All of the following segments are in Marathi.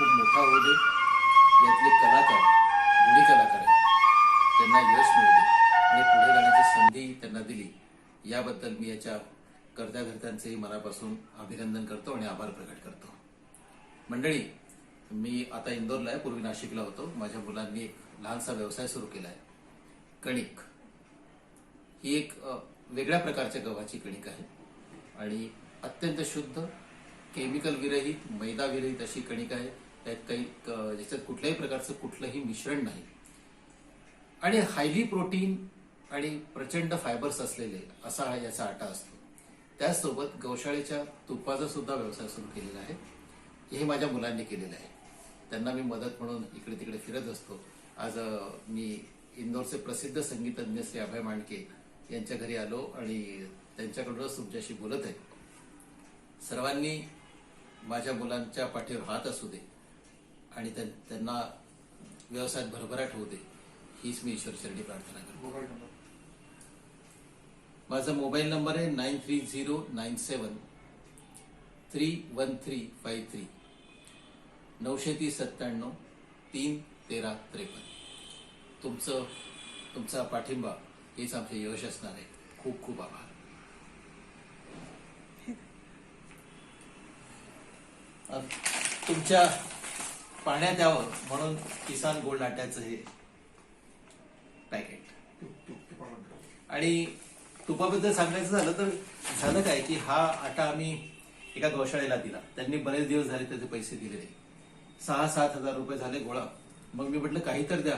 खूप मोठा होऊ दे, यातले कलाकार, गुणी कलाकार आहेत, त्यांना यश मिळू दे आणि पुढे जाण्याची संधी त्यांना दिली, याबद्दल मी याच्या कर्त्याधर्त्यांचेही मनापासून अभिनंदन करतो आणि आभार प्रकट करतो. मंडळी, मी आता इंदोरला आहे, पूर्वी नाशिकला होतो. माझ्या मुलांनी एक लहानसा व्यवसाय सुरू केला आहे. कणिक ही एक वेगळ्या प्रकारच्या गव्हाची कणिक आहे आणि अत्यंत शुद्ध, केमिकल विरहित, मैदा विरहित अशी कणिक आहे. त्यात काही ज्याच्यात कुठल्याही प्रकारचं कुठलंही मिश्रण नाही आणि हायली प्रोटीन आणि प्रचंड फायबर्स असलेले असा हा याचा आटा असतो. त्याचसोबत गौशाळेच्या तुपाचा सुद्धा व्यवसाय सुरू केलेला आहे. हे माझ्या मुलांनी केलेलं आहे. त्यांना मी मदत म्हणून इकडे तिकडे फिरत असतो. आज मी इंदोरचे प्रसिद्ध संगीतज्ञ श्री अभय मांडके यांच्या घरी आलो आणि त्यांच्याकडूनच तुमच्याशी बोलत आहे. सर्वांनी माझ्या मुलांच्या पाठीवर हात असू दे आणि त्यांना व्यवसायात भरभराट होऊ दे, हीच मी ईश्वरचरणी प्रार्थना करतो. माझा मोबाईल नंबर आहे 9309731353 93097 31353. तुमचा पाठिंबा हेच आमचे यश असणार आहे. खूप खूप आभार. तुमच्या पाण्यात यावं म्हणून किसान गोल्ड आट्याचं हे पॅकेट. आणि तुपाबद्दल सांगायचं झालं तर झालं काय की हा आटा आम्ही एका गौशाळेला दिला. त्यांनी बरेच दिवस झाले त्याचे पैसे दिले नाही. 6-7 हजार रुपये झाले गोळा. मग मी म्हटलं काही तर द्या.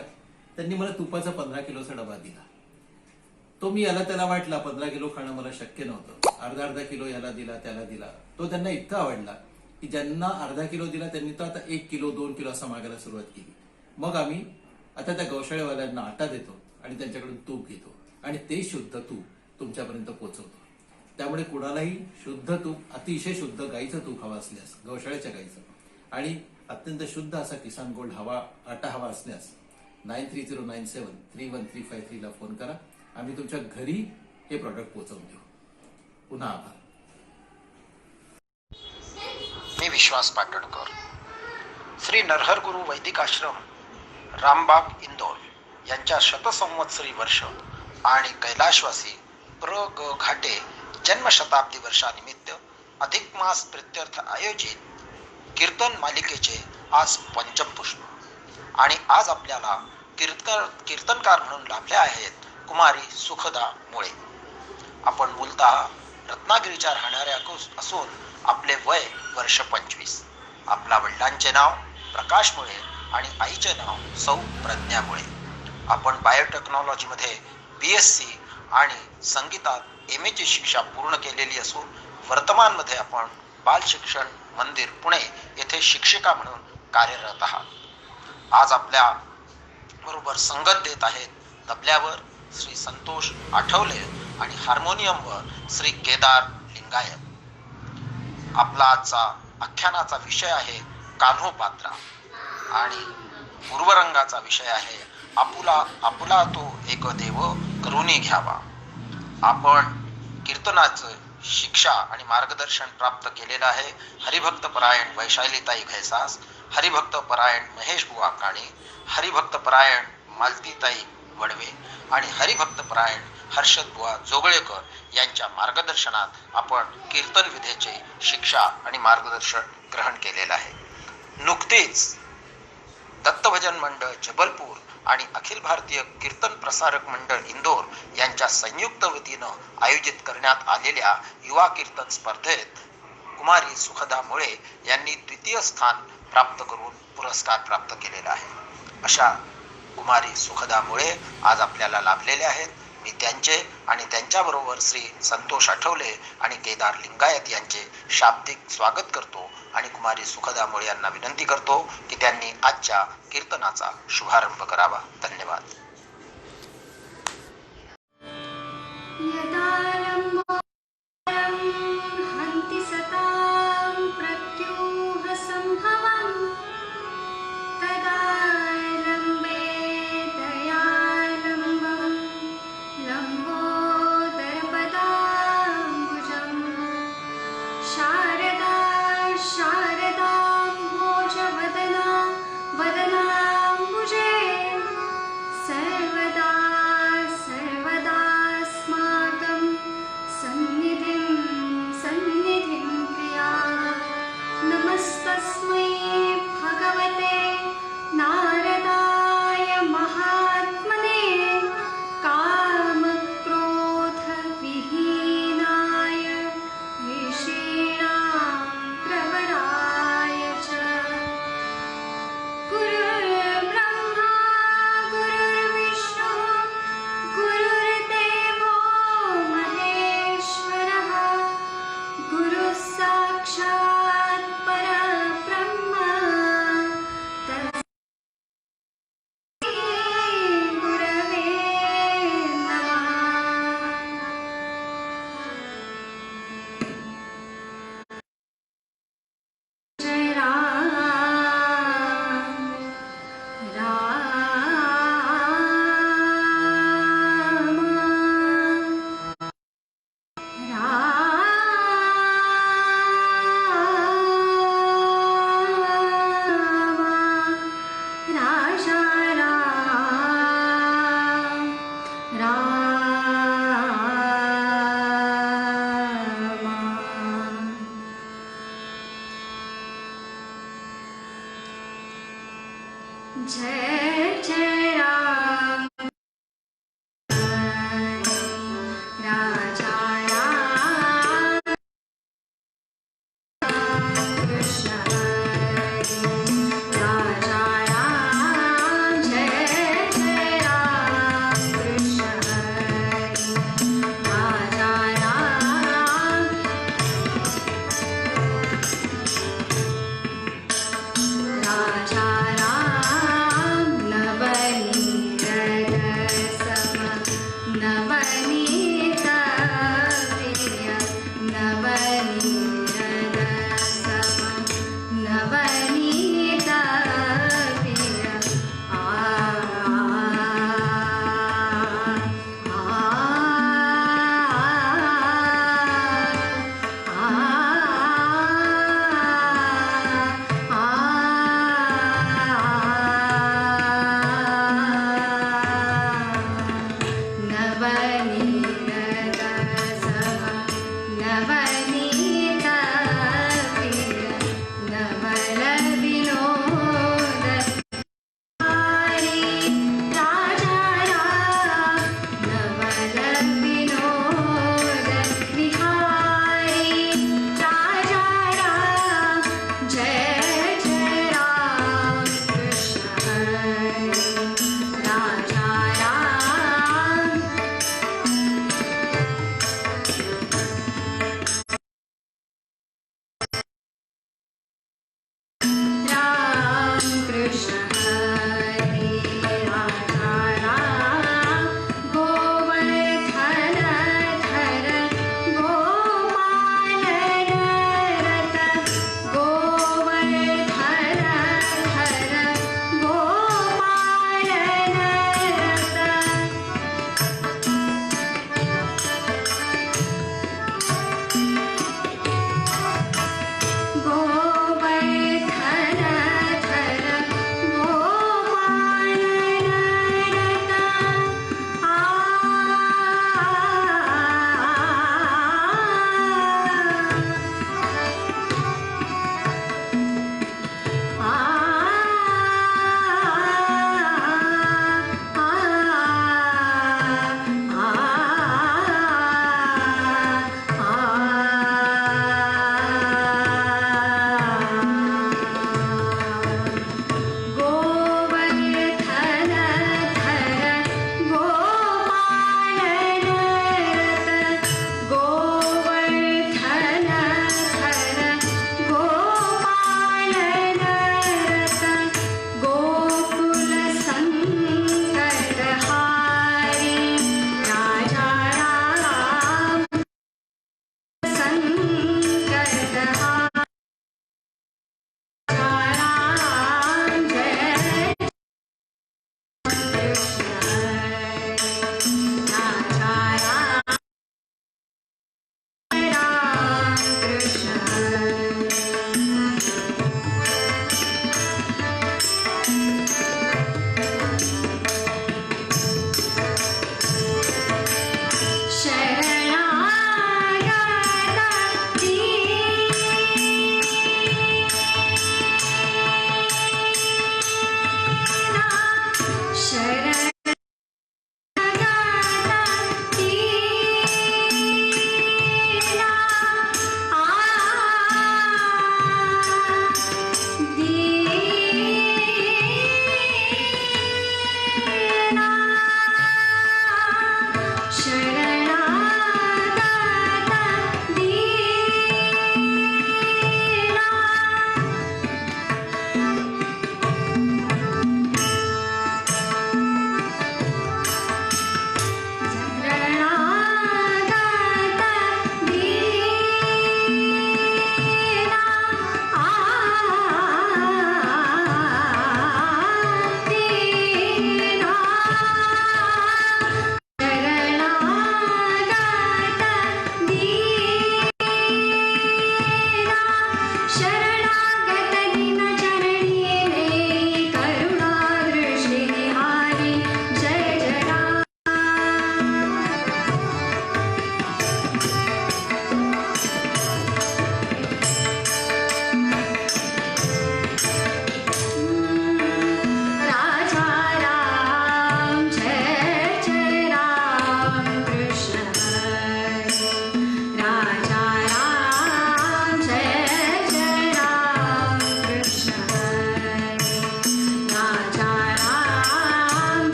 त्यांनी मला तुपाचा 15 किलोचा डबा दिला. तो मी याला त्याला वाटला 15 किलो खाणं मला शक्य नव्हतं. अर्धा किलो याला दिला, त्याला दिला. तो त्यांना इतका आवडला की ज्यांना अर्धा किलो दिला त्यांनी तो आता 1 किलो 2 किलो असं मागायला सुरुवात केली. मग आम्ही आता त्या गौशाळेवाल्यांना आटा देतो आणि त्यांच्याकडून तूप घेतो आणि ते शुद्ध तूप तुमच्यापर्यंत पोहोचवतो. त्यामुळे कुणालाही शुद्ध तूप, अतिशय शुद्ध गाईचं तूप हवा असल्यास, गौशाळेच्या गाईचं, आणि अत्यंत शुद्ध असा किसान गोल्ड आटा हवा असल्यास 9309731353 ला फोन करा. आम्ही तुमच्या घरी हे प्रॉडक्ट पोहोचवून देऊ. पुन्हा आभार. मी विश्वास पाटणकर, श्री नरहर गुरु वैदिक आश्रम, रामबाग, इंदोर यांच्या शतसंवत्सरी वर्ष आणि कैलाशवासी प्र ग घाटे जन्मशताब्दी वर्षानिमित्त अधिक मास प्रित्यर्थ आयोजित कीर्तन मालिकेचे आज पंचम पुष्प. आणि आज आपल्याला कीर्तनकार म्हणून लाभले आहेत कुमारी सुखदा मुळे. आपण मूलतः रत्नागिरीच्या राहणाऱ्या असून आपले वय वर्ष 25. आपल्या वडिलांचे नाव प्रकाश मुळे आणि आईचे नाव सौ प्रज्ञा मुळे. आपण बायोटेक्नॉलॉजीमध्ये BSc आणि संगीतात MA ची शिक्षा पूर्ण केलेली असून वर्तमानमध्ये आपण बाल शिक्षण मंदिर पुणे येथे शिक्षिका म्हणून कार्यरत आहात. आज आपल्या बरोबर संगत देत आहेत तबल्यावर श्री संतोष आठवले आणि हार्मोनियमवर श्री केदार लिंगायत. आपला आजचा आख्यानाचा विषय आहे कान्हो पात्रा आणि पूर्वरंगाचा विषय आहे आपुला तो एक देव करुणी घ्यावा. आपण कीर्तनाचं शिक्षा आणि मार्गदर्शन प्राप्त केलेलं आहे हरिभक्त परायण वैशालीताई घैसास, हरिभक्त परायण महेश बुवा काणे, हरिभक्त परायण मालतीताई वडवे आणि हरिभक्त परायण हर्षद बुवा जोगळेकर यांच्या मार्गदर्शनात आपण कीर्तन विधेचे शिक्षा आणि मार्गदर्शन ग्रहण केलेलं आहे. नुकतेच दत्तभजन मंडळ जबलपूर आणि अखिल भारतीय कीर्तन प्रसारक मंडळ इंदोर यांच्या संयुक्त वतीनं आयोजित करण्यात आलेल्या युवा कीर्तन स्पर्धेत कुमारी सुखदा मुळे यांनी 2य स्थान प्राप्त करून पुरस्कार प्राप्त केलेला आहे. अशा कुमारी सुखदा मुळे आज आपल्याला लाभलेले आहेत. मी त्यांचे आणि त्यांच्याबरोबर श्री संतोष आठवले आणि केदार लिंगायत यांचे शाब्दिक स्वागत करतो आणि कुमारी सुखदा मुळे यांना विनंती करतो की त्यांनी आजच्या कीर्तनाचा शुभारंभ करावा. धन्यवाद. शारदा शारदा भोजवदना वदनाम्बुजे सर्वदा सर्वदास्माकं सन्निधिं प्रिया। नमस्तस्मै भगवते नारदाय महात्मने कामक्रोधविहीनाय ऋषीणां प्रवराय च। गुरुर्ब्रह्मा गुरुर्विष्णु गुरुर्देवो महेश्वरः गुरुः साक्षात् परब्रह्म तस्मै गुरवे नमः। जय राम जय जय राम राजा राम कृष्ण राजा राम जय जय राम कृष्ण राजा राम राजा राम नवल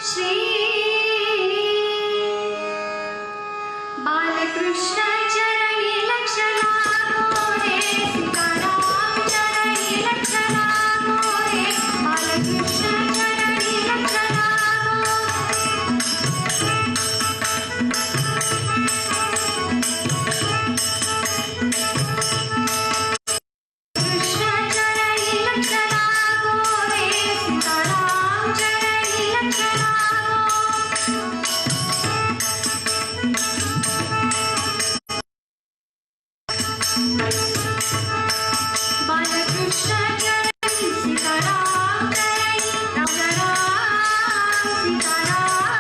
श्री बालकृष्ण चरणी लक्ष लागो रे सीताराम चरणी लक्ष लागो रे बालकृष्ण चरणी लक्ष लागो कृष्ण चरणी लक्ष लागो रे सीताराम चरणी लक्ष लागो बालकृष्ण चरणी सीताराम चरणी राजा राम सीताराम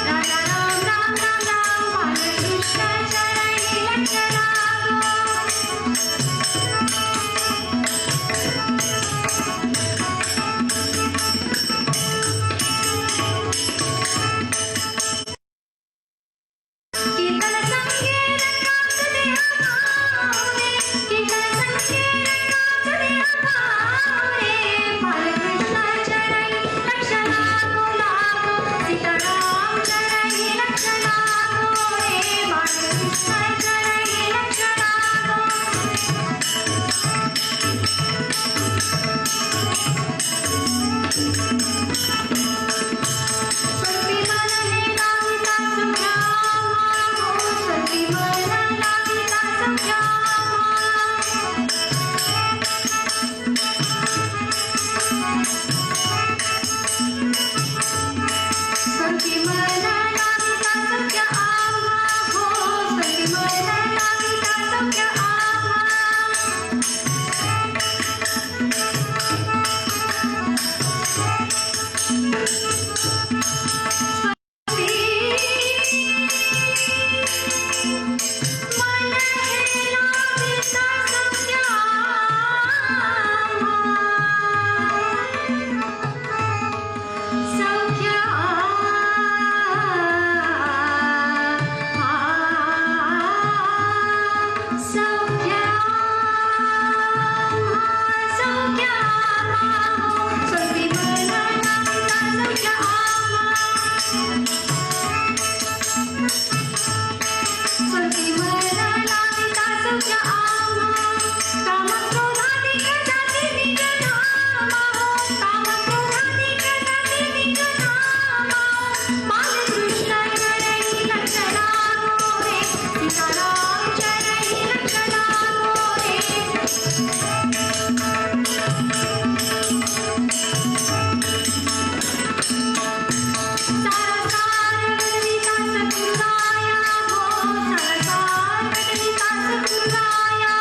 राजा राम राम राम राम बालकृष्ण चरणी लक्ष लागो कीर्तन संगीत नाच दिया भावने कीर्तन संगीत नाच दिया भावने बालकृष्ण चरणी लक्ष लागो लागो सीताराम चरणी लक्ष लागो रे बालकृष्ण चरणी लक्ष लागो स्वल्पी मन हे लाविता संभ्रामा स्वल्पी मन लाविता स्वल्पी मन लाविता संभ्रामा स्वल्पी मन लाविता संभ्रामा मन हे लाविता स्वल्पी मन लाविता संभ्रामा कामक्रोधाधिक जाती निजधामा कामक्रोधाधिक जाती निजधामा बालकृष्ण चरणी लक्ष लागो रे सीताराम चरणी लक्ष लागो रे सारसार कटविका सकुराया हो सारसार कटविका सकुराया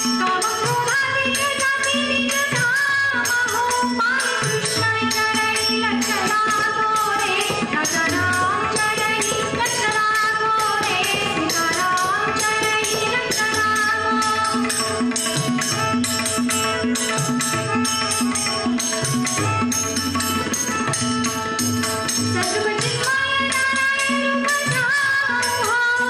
कामक्रोधाधिक जाती निजधामा हो बालकृष्ण चरणी लक्ष लागो रे राजा राम चरणी लक्ष लागो रे सीताराम चरणी लक्ष लागो सद्गुणचिन्मय नारायण रूप जाओ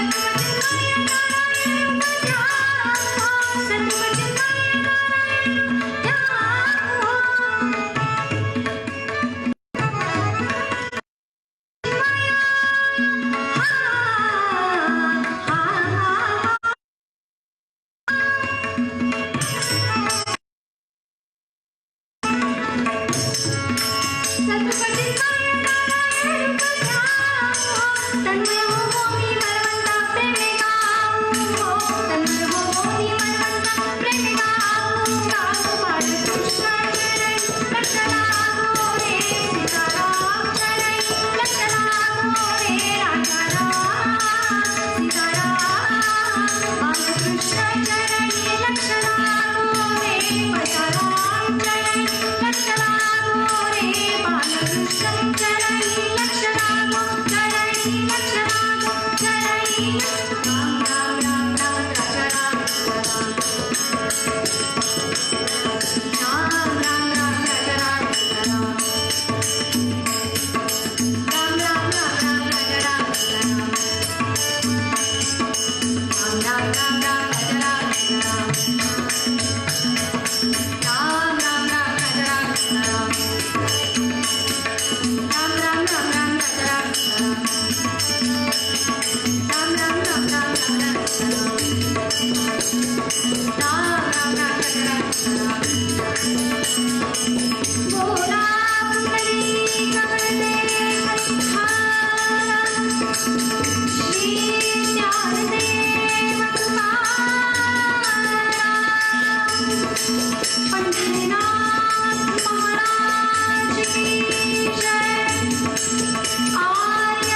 सद्गुणचिन्मय नारायण रूप जाओ सद्गुणचिन्मय नारायण रूप सद्गुणचिन्मय नारायण रूप जाओ तन्मय हो राम राम राम राम राम राम राम बोला कुंडली कमलते कंठारा श्री ज्ञानदेव तुकाराम पंढरीनाथ महाराज की जय आर्य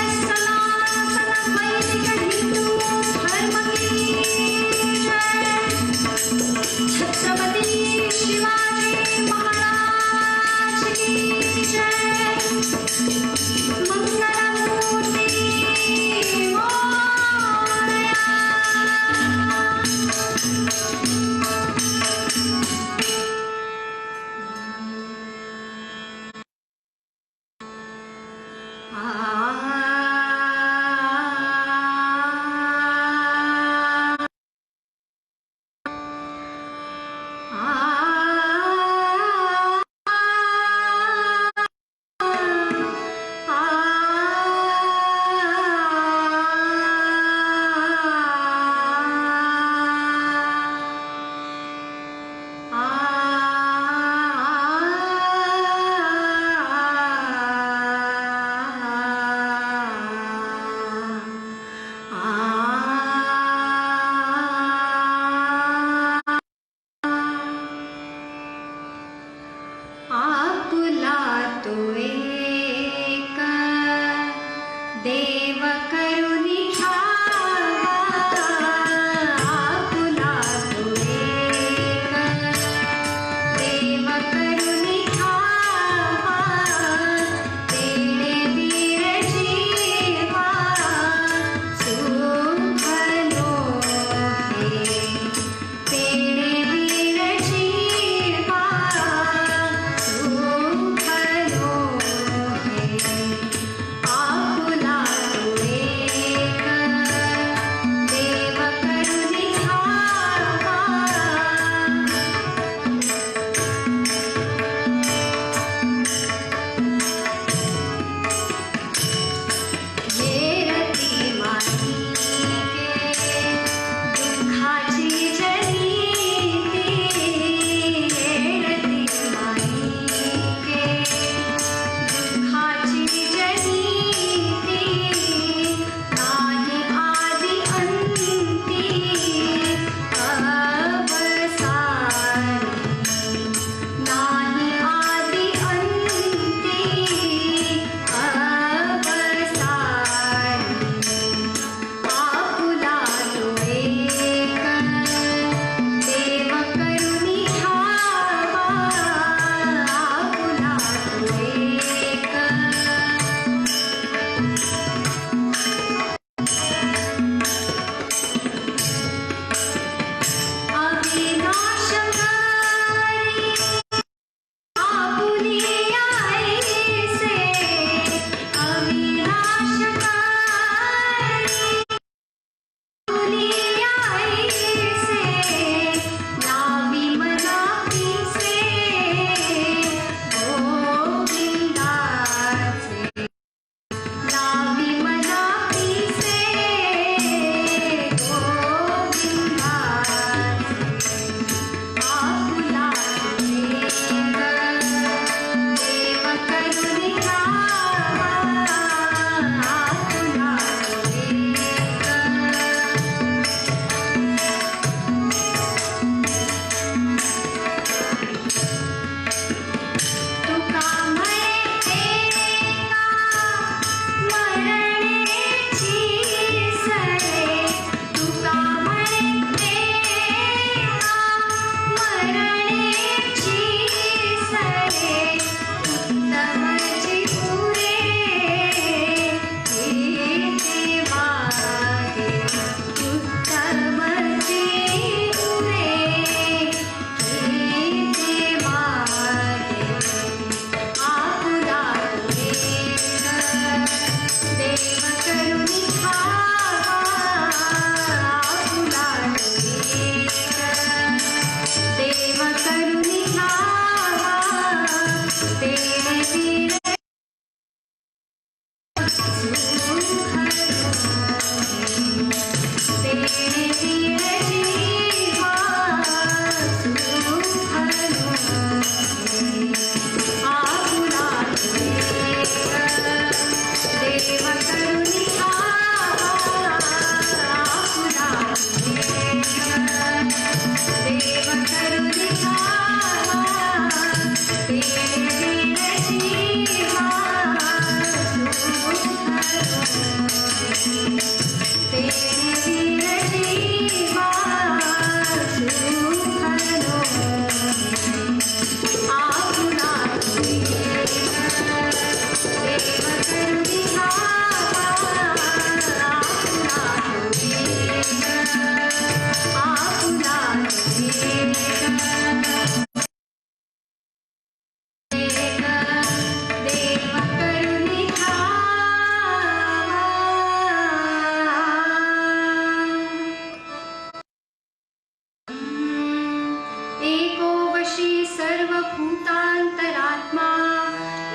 एको वशी सर्वभूतान्तरात्मा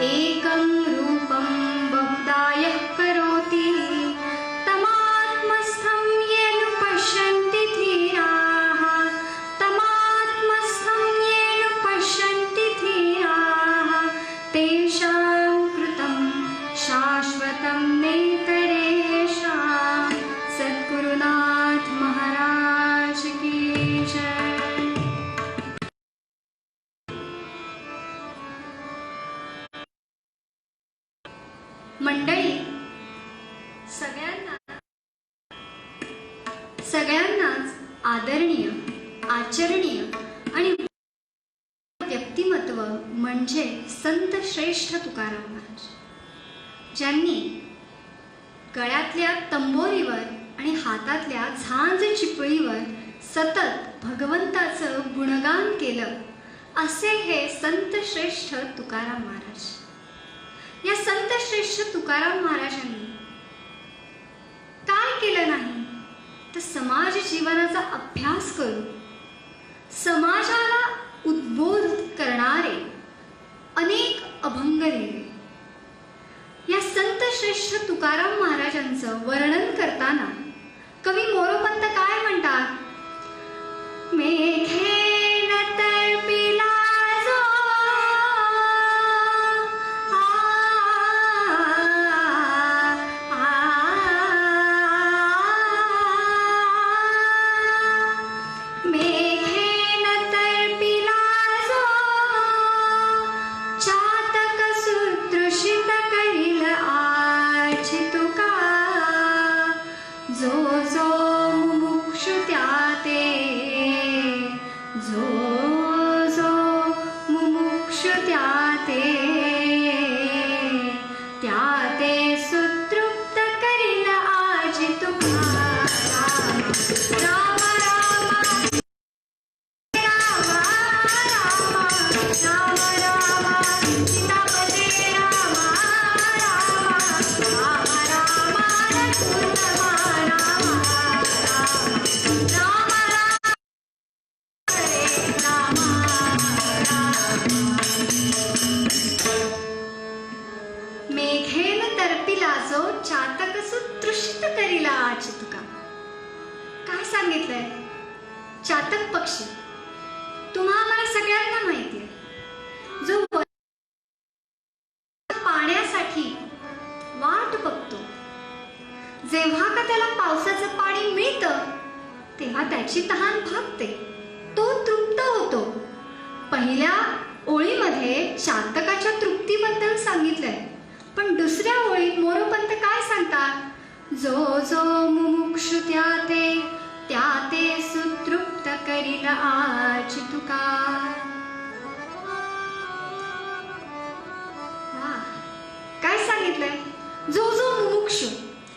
एकं रूपं बहुधा यः करोति तमात्मस्थं येन पश्यन्ति धीराः तेषां कृतं शाश्वतं नेतरेषां सद्गुरुनाथ महाराज की जय. मंडळी, सगळ्यांनाच आदरणीय, आचरणीय आणि व्यक्तिमत्व म्हणजे संत श्रेष्ठ तुकाराम महाराज, ज्यांनी गळ्यातल्या तंबोरीवर आणि हातातल्या झांज चिपळीवर सतत भगवंताचं गुणगान केलं. असे हे संत श्रेष्ठ तुकाराम महाराज. या संत श्रेष्ठ तुकाराम महाराजांनी काय केलं नाही तर समाज जीवनाचा अभ्यास करून समाजाला उद्बोध करणारे अनेक अभंग लिहिले. या संत श्रेष्ठ तुकाराम महाराजांचं वर्णन करताना कवी मोरोपंत काय म्हणतात? मेघेन तळपिला जो मेघेन तळपिला जो चातक सुदृशित करील आज तुका जो जो मुमुक्षु त्या ते जो जो मुमुक्षु त्या ते सुतृप्त करील आज तुका. राम राम राम राम राम सीतापते राम राम राम राम रघुतमा राम राम हरे राम मेघेन तर्पिला जो चातक सुतृषित करीला आज तुका. काय सांगितलंय? चातक पक्षी तुम्हा आम्हाला सगळ्यांना माहिती आहे, जो पाण्यासाठी वाट बघतो. जेव्हा का त्याला पावसाचं पाणी मिळतं तेव्हा त्याची तहान भागते, तो तृप्त होतो. पहिल्या ओळीमध्ये चातकाच्या तृप्तीबद्दल सांगितलंय, पण दुसऱ्या ओळीत मोरोपंत काय सांगतात? जो जो मुमुक्षु त्या ते सुतृप्त करील आज तुका. काय सांगितलंय? जो जो मुमुक्षु.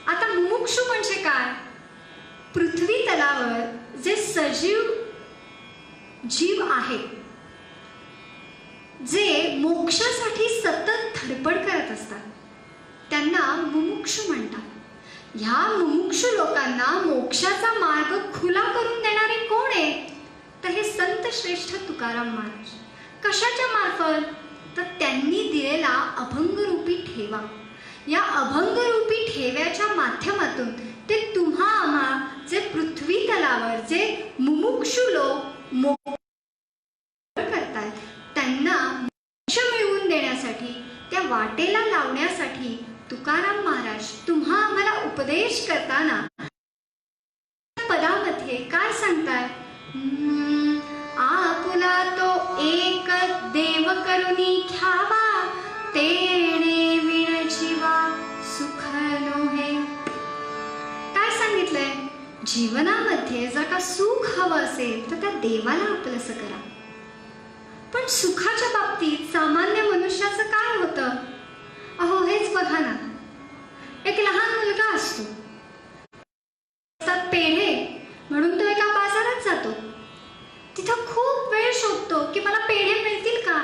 आता मुमुक्षु म्हणजे काय? पृथ्वी तलावर जे सजीव जीव आहेत, जे मोक्षासाठी सतत धडपड करत असतात, त्यांना मुमुक्षु म्हणतात. ह्या मुमुक्षु लोकांना मोक्षाचा मार्ग खुला करून देणारे कोण आहे? तर हे संत श्रेष्ठ तुकाराम महाराज. कशाच्या मार्फत? तर त्यांनी दिलेला अभंगरूपी ठेवा. या अभंगरूपी ठेव्याच्या माध्यमातून ते तुम्हा आम्हा जे पृथ्वी तलावर जे मुमुक्षु लोक करतायत त्यांना मोक्ष मिळवून देण्यासाठी, त्या वाटेला लावण्यासाठी तुकाराम महाराज तुम्हा आम्हाला उपदेश करताना पदामध्ये काय सांगताय? आपुला तो एक देव करुणी घ्यावा, तेणे विण जीवा सुख नोहे. जीवनामध्ये जर का सुख हवं असेल तर त्या देवाला आपलंसं करा. पण सुखाच्या बाबतीत सामान्य मनुष्याचं काय होतं? अहो हेच बघा ना, एक लहान मुलगा असतो, पेढे म्हणून तो एका बाजारात जातो. तिथं खूप वेळ शोधतो की मला पेढे मिळतील का.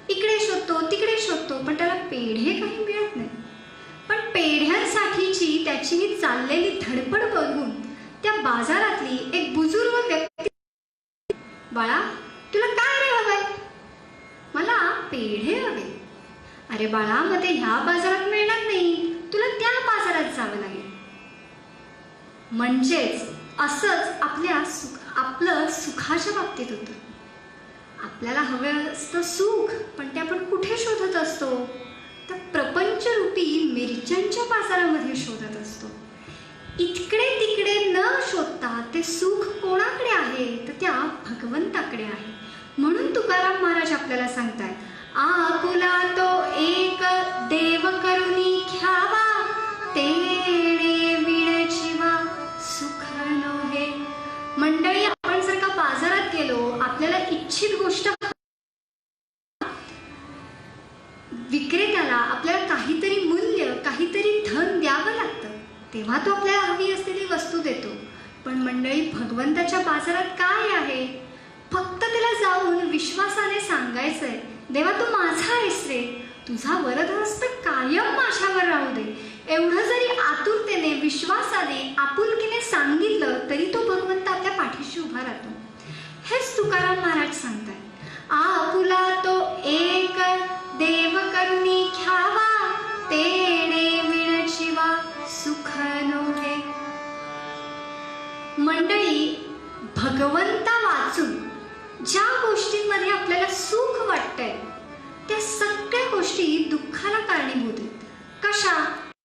इकडे शोधतो तिकडे शोधतो पण त्याला पेढे काही मिळत नाही. पण पेढ्यांसाठीची त्याची ही चाललेली धडपड बघून त्या बाजारातली एक बुजुर्ग व्यक्ती, बाळा तुला काय रे हवंय? मला पेढे हवे. अरे बाळा मग ते ह्या बाजारात मिळणार नाही, तुला त्या बाजारात जावं लागेल. म्हणजेच असंच आपलं सुखाच्या बाबतीत होतं. आपल्याला हवं असतं सुख, पण ते आपण कुठे शोधत असतो? तर प्रपंचरूपी मिरच्यांच्या बाजारामध्ये शोधत असतो. इकडे तिकडे न शोधता ते सुख कोणाकडे आहे? तर त्या भगवंताकडे आहे. म्हणून तुकाराम महाराज आपल्याला सांगतात, आपुला तो एक देव करुणी घ्यावा, तेणे विणचिवा सुख नोहे. मंडळी, आपण जर का बाजारात गेलो, आपल्याला इच्छित गोष्ट विक्रेत्याला आपल्याला काहीतरी मूल्य, काहीतरी धन द्यावं लागतं, तेव्हा तो आपल्याला हवी असलेली वस्तू देतो. पण मंडळी, भगवंताच्या बाजारात काय आहे? फक्त त्याला जाऊन विश्वासाने सांगायचंय, देवा तू माझा आहेस रे, तुझा वरदहस्त कायम माझ्यावर राहू दे. एवढं जरी आतुरतेने, विश्वासाने, आपुलकीने सांगितलं तरी तो भगवंत आपल्या पाठीशी उभा राहतो. हेच तुकाराम महाराज सांगतात, आपुला तो एक देव करुणी घ्यावा, तेणे विणचिवा सुख नोहे. मंडळी, भगवंता वाचून ज्या गोष्टींमध्ये आपल्याला सुख वाटतंय त्या सगळ्या गोष्टी दुःखाला कारणीभूत आहेत. कशा?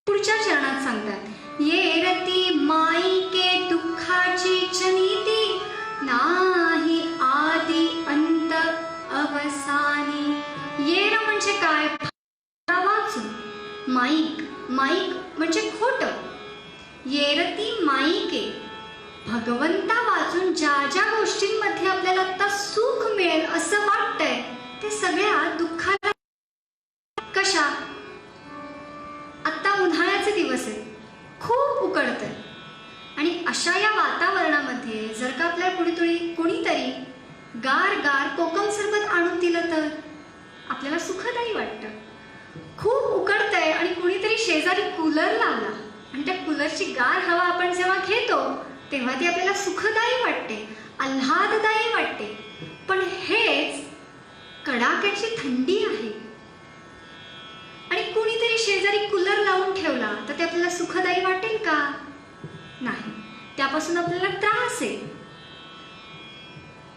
पुढच्या चरणात सांगतात, ये रती माईके दुःखाची जनिती, नाही आदी अंत अवसानी. येर म्हणजे काय? वाचून. माईक म्हणजे खोटं. येरती माईके, भगवंता वाचून ज्या ज्या गोष्टींमध्ये आपल्याला आता सुख मिळेल असं वाटतंय ते सगळ्या दुःखाला. कशा? आता उन्हाळ्याचे दिवस आहेत, खूप उकडतंय, आणि अशा या वातावरणामध्ये जर का आपल्याला कोणीतरी गार गार कोकम सरबत आणून दिलं तर आपल्याला सुखदायी वाटतं. खूप उकडतंय आणि कुणीतरी शेजारी कूलर लावला आणि त्या कूलरची गार हवा आपण जेव्हा घेतो तेव्हा ती आपल्याला सुखदायी वाटते, आल्हाददायी वाटते. पण हेच कडाक्याची थंडी आहे आणि कुणीतरी शेजारी कूलर लावून ठेवला तर ते आपल्याला सुखदायी वाटेल का? नाही, त्यापासून आपल्याला त्रास आहे.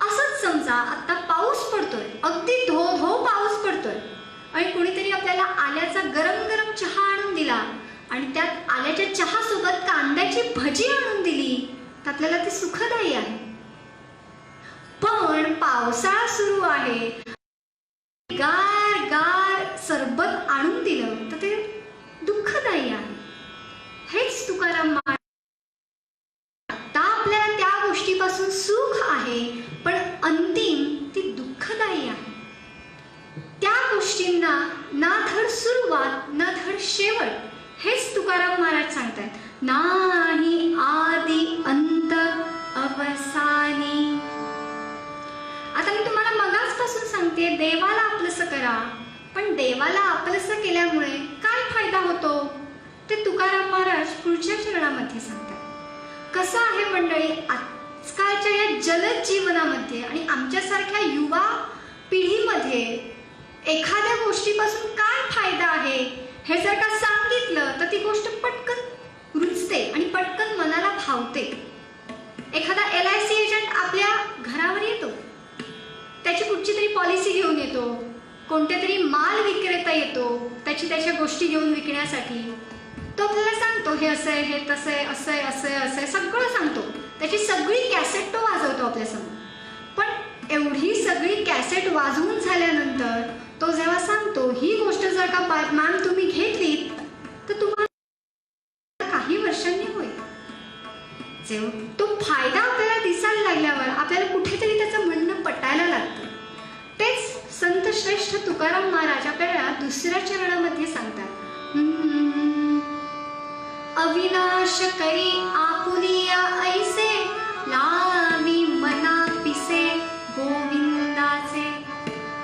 असंच समजा आता पाऊस पडतोय, अगदी धो धो पाऊस पडतोय, आणि कुणीतरी आपल्याला आल्याचा गरम गरम चहा आणून दिला आणि त्यात आल्याच्या चहा सोबत कांद्याची भजी आणून दिली तर आपल्याला ते सुखदायी आहे. पण पावसाळा सुरू आहे, गार गार सरबत आणून दिलं तर ते दुःखदायी आहे. हेच तुकाराम महाराज, आता आपल्याला त्या गोष्टीपासून सुख आहे पण अंतिम ती दुःखदायी आहे. त्या गोष्टींना ना धड सुरुवात ना धड शेवट. हेच तुकाराम महाराज सांगतात, नाही आदी अंत अवसानी. आता मी तुम्हाला मगाचपासून सांगते, देवाला आपलंसं करा. पण देवाला आपलंसं केल्यामुळे काय फायदा होतो ते तुकाराम महाराज पुढच्या चरणामध्ये सांगतात. कसं आहे मंडळी, आजकालच्या या जलद जीवनामध्ये आणि आमच्यासारख्या युवा पिढीमध्ये एखाद्या गोष्टीपासून काय फायदा आहे हे जर का सांगितलं तर ती गोष्ट पटकन रुचते आणि पटकन मनाला भावते. एखादा LIC एजंट आपल्या घरावर येतो, त्याची कुठची तरी पॉलिसी घेऊन येतो, कोणत्या तरी माल विक्रेता येतो त्याच्या गोष्टी घेऊन विकण्यासाठी. तो आपल्याला सांगतो हे असं आहे, हे तसं आहे, असं आहे, असं आहे, असं आहे, सगळं सांगतो. त्याची सगळी कॅसेट तो वाजवतो आपल्यासमोर. पण एवढी सगळी कॅसेट वाजवून झाल्यानंतर तो जेव्हा सांगतो ही गोष्ट जर का मॅम तुम्ही घेतलीत तर तुम्हाला काही वर्षांनी होईल. तो फायदा आपल्याला दिसायला लागल्यावर आपल्याला कुठेतरी त्याचं म्हणणं पटायला लागतं. तेच संत श्रेष्ठ तुकाराम महाराज आपल्याला दुसऱ्या चरणामध्ये सांगतात. अविनाश करी आपुलिया ऐसे लावी मना पिसे गोविंदाचे.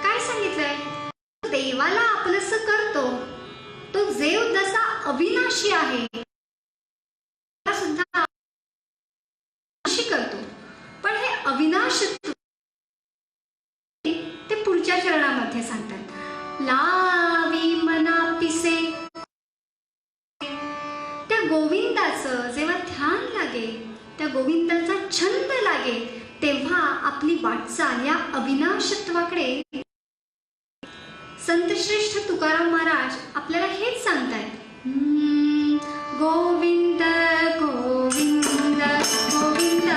काय सांगितलंय? देवाला आपलंसं करतो तो देव जसा अविनाशी आहे सुद्धा करतो, पण हे अविनाश ते पुढच्या चरणामध्ये सांगतात. लावी मना पिसे. त्या गोविंदाचं जेव्हा ध्यान लागेल, त्या गोविंदाचा छंद लागेल, तेव्हा आपली वाटचाल या अविनाशत्वाकडे. संतश्रेष्ठ तुकाराम महाराज आपल्याला हेच सांगतायत. गोविंद गोविंद गोविंद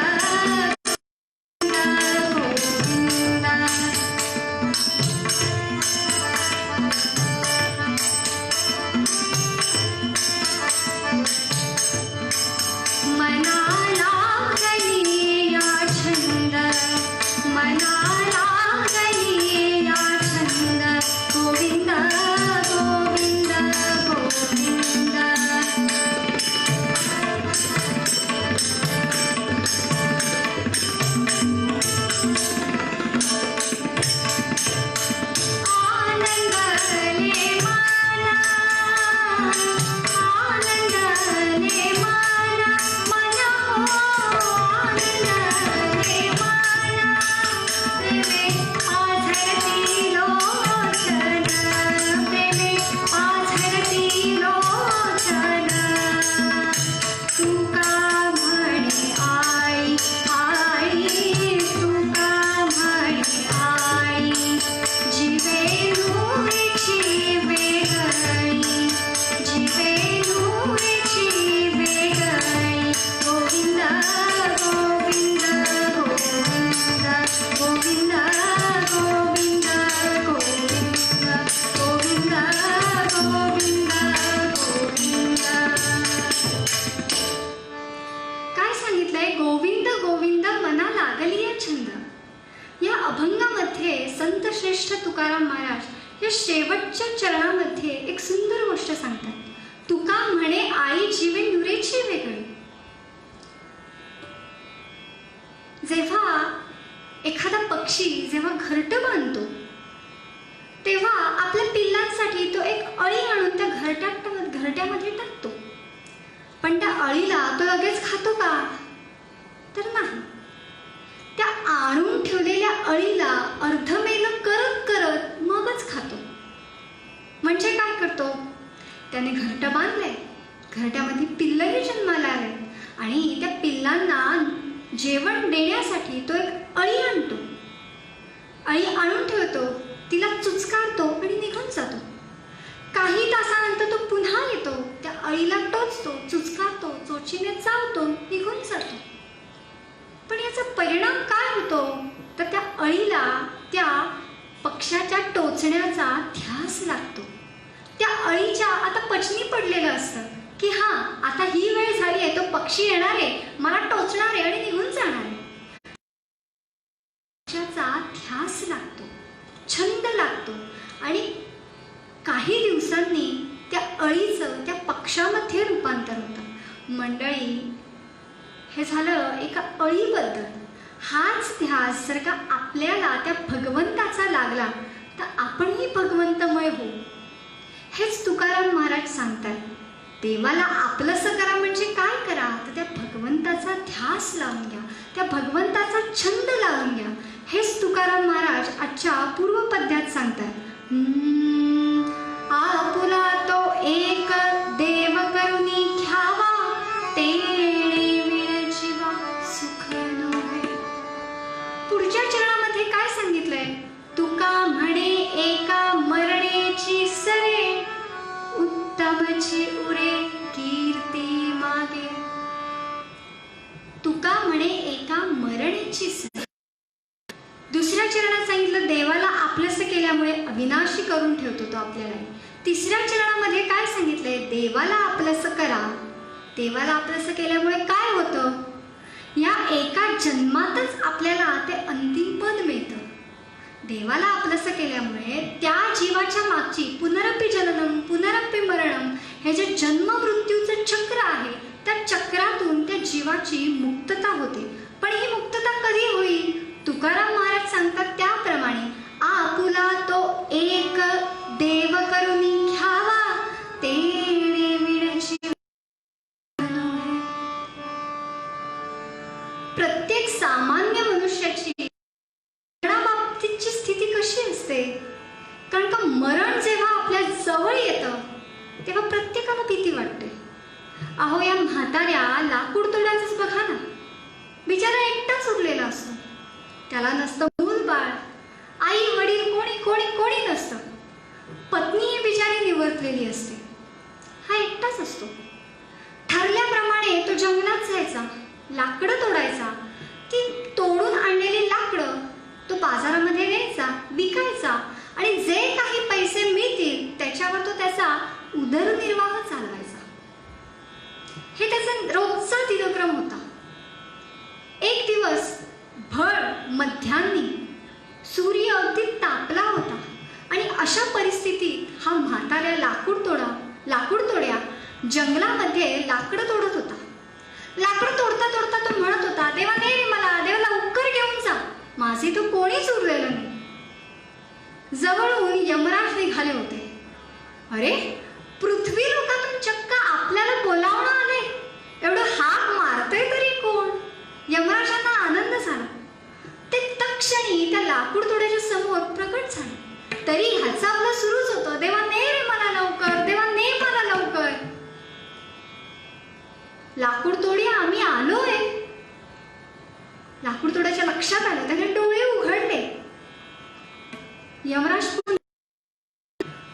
संतश्रेष्ठ तुकाराम महाराज या शेवटच्या चरणामध्ये एक सुंदर गोष्ट सांगतात. तुका म्हणे आई जीवे नुरेची वेगळी. जेव्हा एखादा पक्षी जेव्हा घरटं बांधतो तेव्हा आपल्या पिल्लांसाठी तो एक अळी आणून त्या घरट्यामध्ये टाकतो. पण त्या अळीला तो लगेच खातो का? तर नाही. त्या आणून ठेवलेल्या अळीला अर्धमेलं करत करत मगच खातो. म्हणजे काय करतो? त्याने घरटं बांधलंय, घरट्यामध्ये पिल्लही जन्माला आले आणि त्या पिल्लांना जेवण देण्यासाठी तो एक अळी आणतो. अळी आणून ठेवतो, तिला चुचकारतो आणि निघून जातो. काही तासानंतर तो पुन्हा येतो, त्या अळीला टोचतो, चुचकारतो, चोचीने चावतो, निघून जातो. पण याचा परिणाम काय होतो? तर त्या अळीला त्या पक्ष्याच्या टोचण्याचा ध्यास लागतो. त्या अळीच्या आता पचनी पडलेलं असतं की हा आता ही वेळ झाली आहे, तो पक्षी येणार आहे, मला टोचणार आहे आणि निघून जाणार आहे. पक्ष्याचा ध्यास लागतो, छंद लागतो आणि काही दिवसांनी त्या अळीचं त्या पक्षामध्ये रूपांतर होतं. मंडळी, हे झालं एका अळीबद्दल. हाच ध्यास जर का आपल्याला त्या भगवंताचा लागला तर आपणही भगवंतमय होऊ. हेच तुकाराम महाराज सांगतात. देवाला आपलंसं करा म्हणजे काय करा? तर त्या भगवंताचा ध्यास लावून घ्या, त्या भगवंताचा छंद लावून घ्या. हेच तुकाराम महाराज आजच्या पूर्वपद्यात सांगतात. आपुला तो एक देव करुणी घ्यावा, तेणे विण जीवा सुख नव्हे. पुढच्या चरणामध्ये काय सांगितलंय? तुका म्हणे एका मरणेची सरे, उत्तमची उरे कीर्ती मागे. तुका म्हणे एका मरणेची सरे. दुसऱ्या चरणात सांगितलं देवाला आपलंसं केल्यामुळे अविनाशी करून ठेवतो तो आपल्याला. तिसऱ्या चरणामध्ये काय सांगितलंय? देवाला आपलंसं करा. देवाला आपलंसं केल्यामुळे काय होतं? या एका जन्मातच आपल्याला ते अंतिम पद मिळतं. देवाला आपलंसं केल्यामुळे त्या जीवाच्या मागची पुनरपि जननम पुनरपि मरणम हे जे जन्म मृत्यूचं चक्र आहे, त्या चक्रातून त्या जीवाची मुक्तता होते. पण ही मुक्तता कधी होईल? तुकाराम महाराज सांगतात त्याप्रमाणे, आपुला तो एक देव करुनी घ्यावा, तेणे विणची. प्रत्येक सामान्य मनुष्याची मरणाबाबतीची स्थिती कशी असते? कारण का मरण जेव्हा आपल्या जवळ येतं तेव्हा प्रत्येकाला भीती वाटते. अहो, या म्हाताऱ्या लाकूड तोडायचंच बघा ना, बिचारा एकटाच उरलेला असतो. त्याला नसतं मूल बाळ, आई वडील कोणी कोणी कोणी नसतं. पत्नी ही बिचारी निवर्तलेली असते, हा एकटाच असतो. ठरल्याप्रमाणे तो जंगलात जायचा, लाकडं तोडायचा. ती तोडून आणलेली लाकडं तो बाजारामध्ये न्यायचा, विकायचा आणि जे काही पैसे मिळतील त्याच्यावर तो त्याचा उदरनिर्वाह चालवायचा. हे त्याचा रोजचा दिनक्रम होता. एक दिवस भर मध्यान्ही सूर्य अगदी तापला होता आणि अशा परिस्थितीत हा म्हाताऱ्या लाकूड तोड्या जंगलामध्ये लाकडं तोडत होता. लाकडं तोडता तोडता तो म्हणत होता, देवा ने रे मला, देवाला उपकर घेऊन जा, माझे तो कोणीच उरलेलं नाही. जवळून यमराज निघाले होते. अरे, पृथ्वी लोकातून चक्क आपल्याला बोलावणं आले, एवढं हाक मारतोय तरी कोण? यमराजांना आनंद झाला. ते तत्क्षणी त्या लाकूड तोड्याच्या समोर प्रकट झाले. तरी ह्याचं आपलं सुरूच होतं, देवा ने रे मला लवकर, देवा ने मला लवकर. लाकूड तोडी आम्ही आलोय. लाकूड तोड्याच्या लक्षात आलं, त्याने डोळे उघडले. यमराज,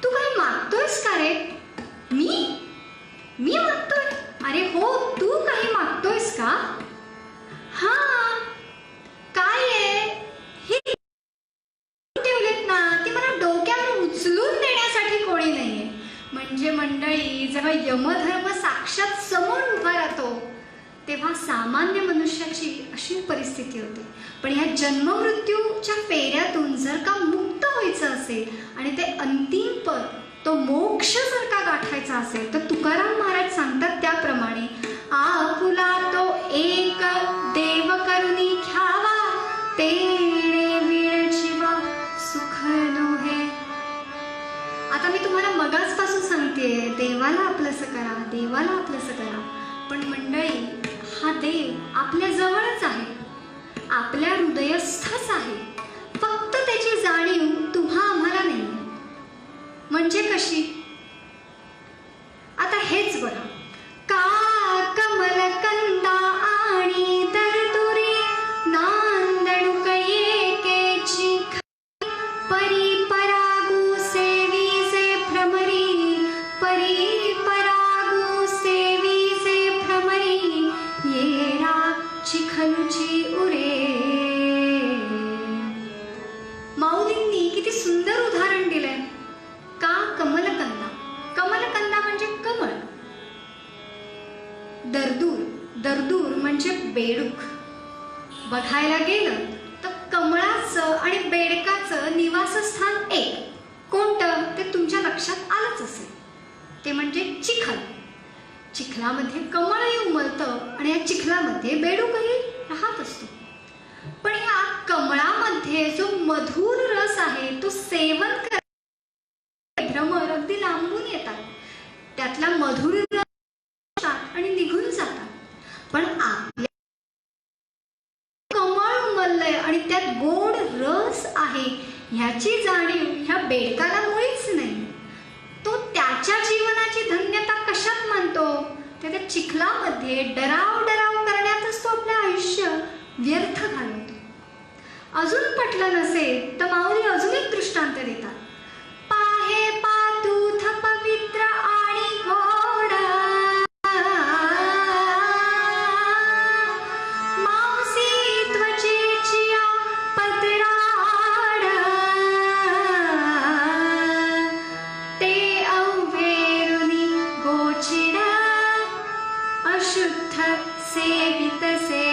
तू काय मागतोयस का रे? मी मागतोय? अरे हो, तू काही मागतोयस का? हा, काय आहे? ही ठेवलेत ना, ती मला डोक्यावर उचलून देण्यासाठी कोणी नाहीये. म्हणजे मंडळी, जेव्हा यमधर्म साक्षात समोर उभा राहतो तेव्हा सामान्य मनुष्याची अशी परिस्थिती होते. पण या जन्ममृत्यूच्या फेऱ्यातून जर का मुक्त व्हायचं असेल आणि ते अंतिम पद, तो मोक्ष जर का गाठायचा असेल, तर तुकाराम महाराज सांगतात त्याप्रमाणे, आपुला तो एक देव करुनी घ्यावा, तेणे विण जीवा सुख नोहे. आता मी तुम्हाला मगाचपासून सांगतेय, देवाला आपलंसं करा, देवाला आपलंसं करा. पण मंडळी, हा देव आपल्या जवळच आहे, आपल्या हृदयस्थच आहे. फक्त त्याची जाणीव तुम्हा आम्हाला नाही. म्हणजे कशी? आता हेच बघा, का कमलकंदा आणि दरदुरी नांदणुक एकेची परी परागू सेवीचे भ्रमरी, परी परागू सेवीचे भ्रमरी, येरा चिखलुची उरे. माऊलींनी किती सुंदर उदाहरण दिलंय. का कमलकंदा? कमलकंदा म्हणजे कमळ. दरदूर म्हणजे बेडूक. बघायला गेलं तर कमळाचं आणि बेडकाचं निवासस्थान एक. कोणतं ते तुमच्या लक्षात आलंच असेल, ते म्हणजे चिखल. चिखलामध्ये कमळही उमलतं आणि या चिखलामध्ये बेडूकही राहत असतो. पण या कमळामध्ये जो मधुर रस आहे तो सेवन भ्रमर अगदी लांबून येतात, त्यातला मधुर रस आणि निघून जातात. पण आपल्या कमळ उमललंय आणि त्यात गोड रस आहे ह्याची जाणीव ह्या बेडकाला मुळीच नाही. तो त्याच्या जीवनाची धन्यता कशात मानतो? त्या चिखलामध्ये डराव करण्यातच तो आपलं आयुष्य व्यर्थ घालवतो. अजून पटलं नसेल तर माऊली अजून एक दृष्टांत देतात. पाहे पातूथ पवित्र आणि गोड, मांसी त्वचेची पत्राड, ते अवघेरुनी गोचिड शुद्ध सेवितसे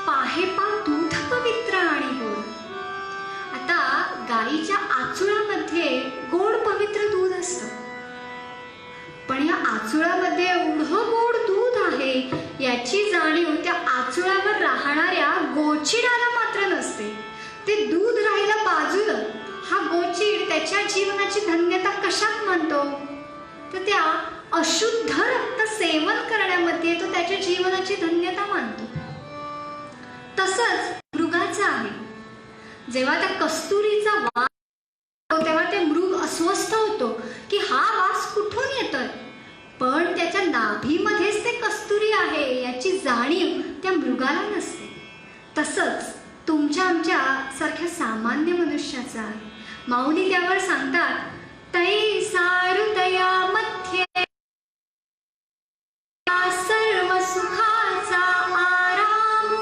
पाहे पा दूध पवित्र आणि गोड. आता गाईच्या आचुळामध्ये गोड पवित्र दूध असतं, पण या आचुळामध्ये एवढं गोड दूध आहे याची जाणीव त्या आचुळावर राहणाऱ्या गोचिडाला मात्र नसते. ते दूध राहिलं बाजूला, हा गोचीड त्याच्या जीवनाची धन्यता कशात मानतो? तर त्या अशुद्ध रक्त सेवन करण्यामध्ये तो त्याच्या जीवनाची धन्यता मानतो. तसंच मृगाचं आहे. जेव्हा त्या कस्तुरीचा वास येतो, तेव्हा ते मृग अस्वस्थ होतो की हा वास कुठून येतोय, पण त्याच्या नाभीमध्येच ते कस्तुरी आहे याची जाणीव त्या मृगाला नसते. तसंच तुमच्या आमच्या सारख्या सामान्य मनुष्याचा आहे. माऊली त्यावर सांगतात, तै सारुतया मध्ये सर्व सुखाचा आराम,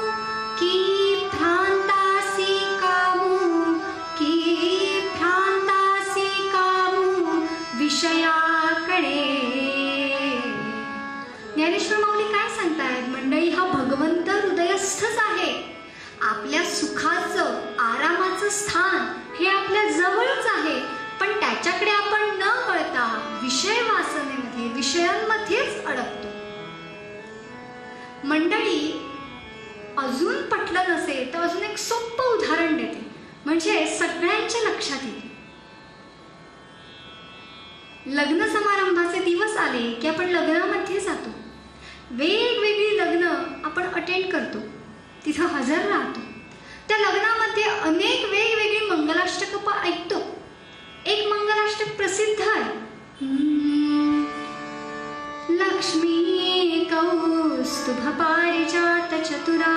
की भ्रांतासी कामू, की भ्रांतासी कामू विषयाकडे. ज्ञानेश्वर माऊली काय सांगतायत मंडळी? हा भगवंत हृदयस्थच आहे. आपल्या सुखाचं आरामाचं स्थान हे आपल्या जवळच आहे, पण त्याच्याकडे आपण न वळता विषय वासनेमध्ये विषयांमध्येच अडकतो. मंडळी, अजून पटलं नसेल तर अजून एक सोपं उदाहरण देते, म्हणजे सगळ्यांच्या लक्षात येते. लग्न समारंभाचे दिवस आले की आपण लग्नामध्ये जातो. वेगवेगळी लग्न आपण अटेंड करतो, तिथं हजर राहतो. त्या लग्नामध्ये अनेक वेगवेगळी मंगलाष्टक ऐकतो. एक मंगलाष्टक प्रसिद्ध आहे, लक्ष्मी कौस्तुभ पारिजात चतुरा.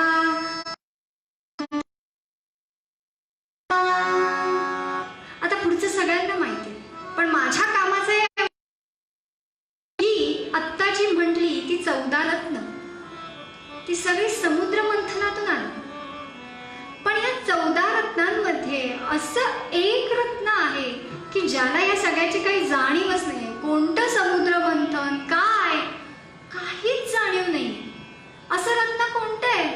आता पुढचं सगळ्यांना माहिती, पण माझ्या कामाचं ही आत्ता जी म्हटली ती 14 रत्न, ती सगळी समुद्र मंथनातून आली. पण या 14 रत्नांमध्ये असं एक रत्न आहे की ज्याला या सगळ्याची काही जाणीवच नाही. कोणतं समुद्र मंथन, काय, काहीच जाणीव नाही. असं रत्न कोणतं आहे?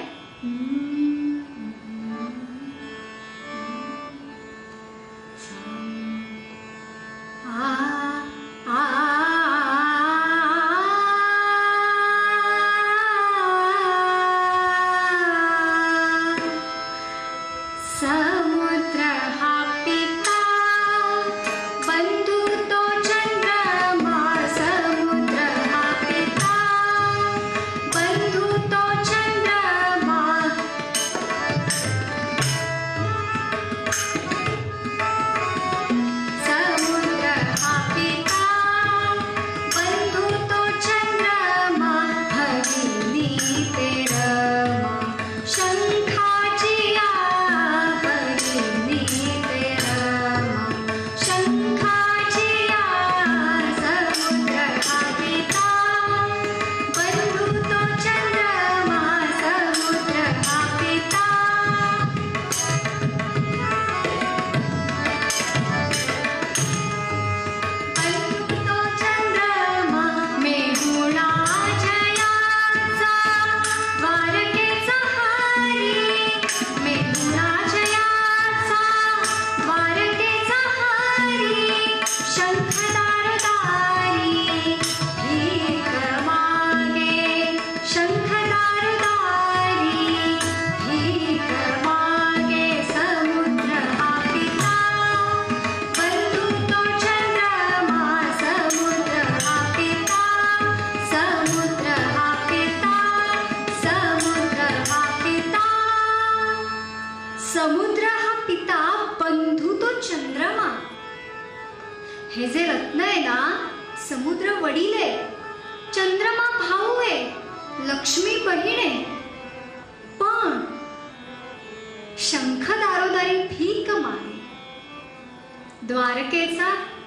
समुद्र हा पिता, बंधू तो चंद्रमा. समुद्र हा पिता, बंधू तो चंद्रमा. समुद्र हा पिता, बंधू तो चंद्रमा. भगिनी ते रमा, शंखाची समुद्र हा पिता, बंधू तो चंद्रमा. हे जे रत्न आहे ना, समुद्र वडील आहे, चंद्रमा भाऊ आहे, लक्ष्मी बहीण आहे. पण शंख दारोदारी भीक मागे.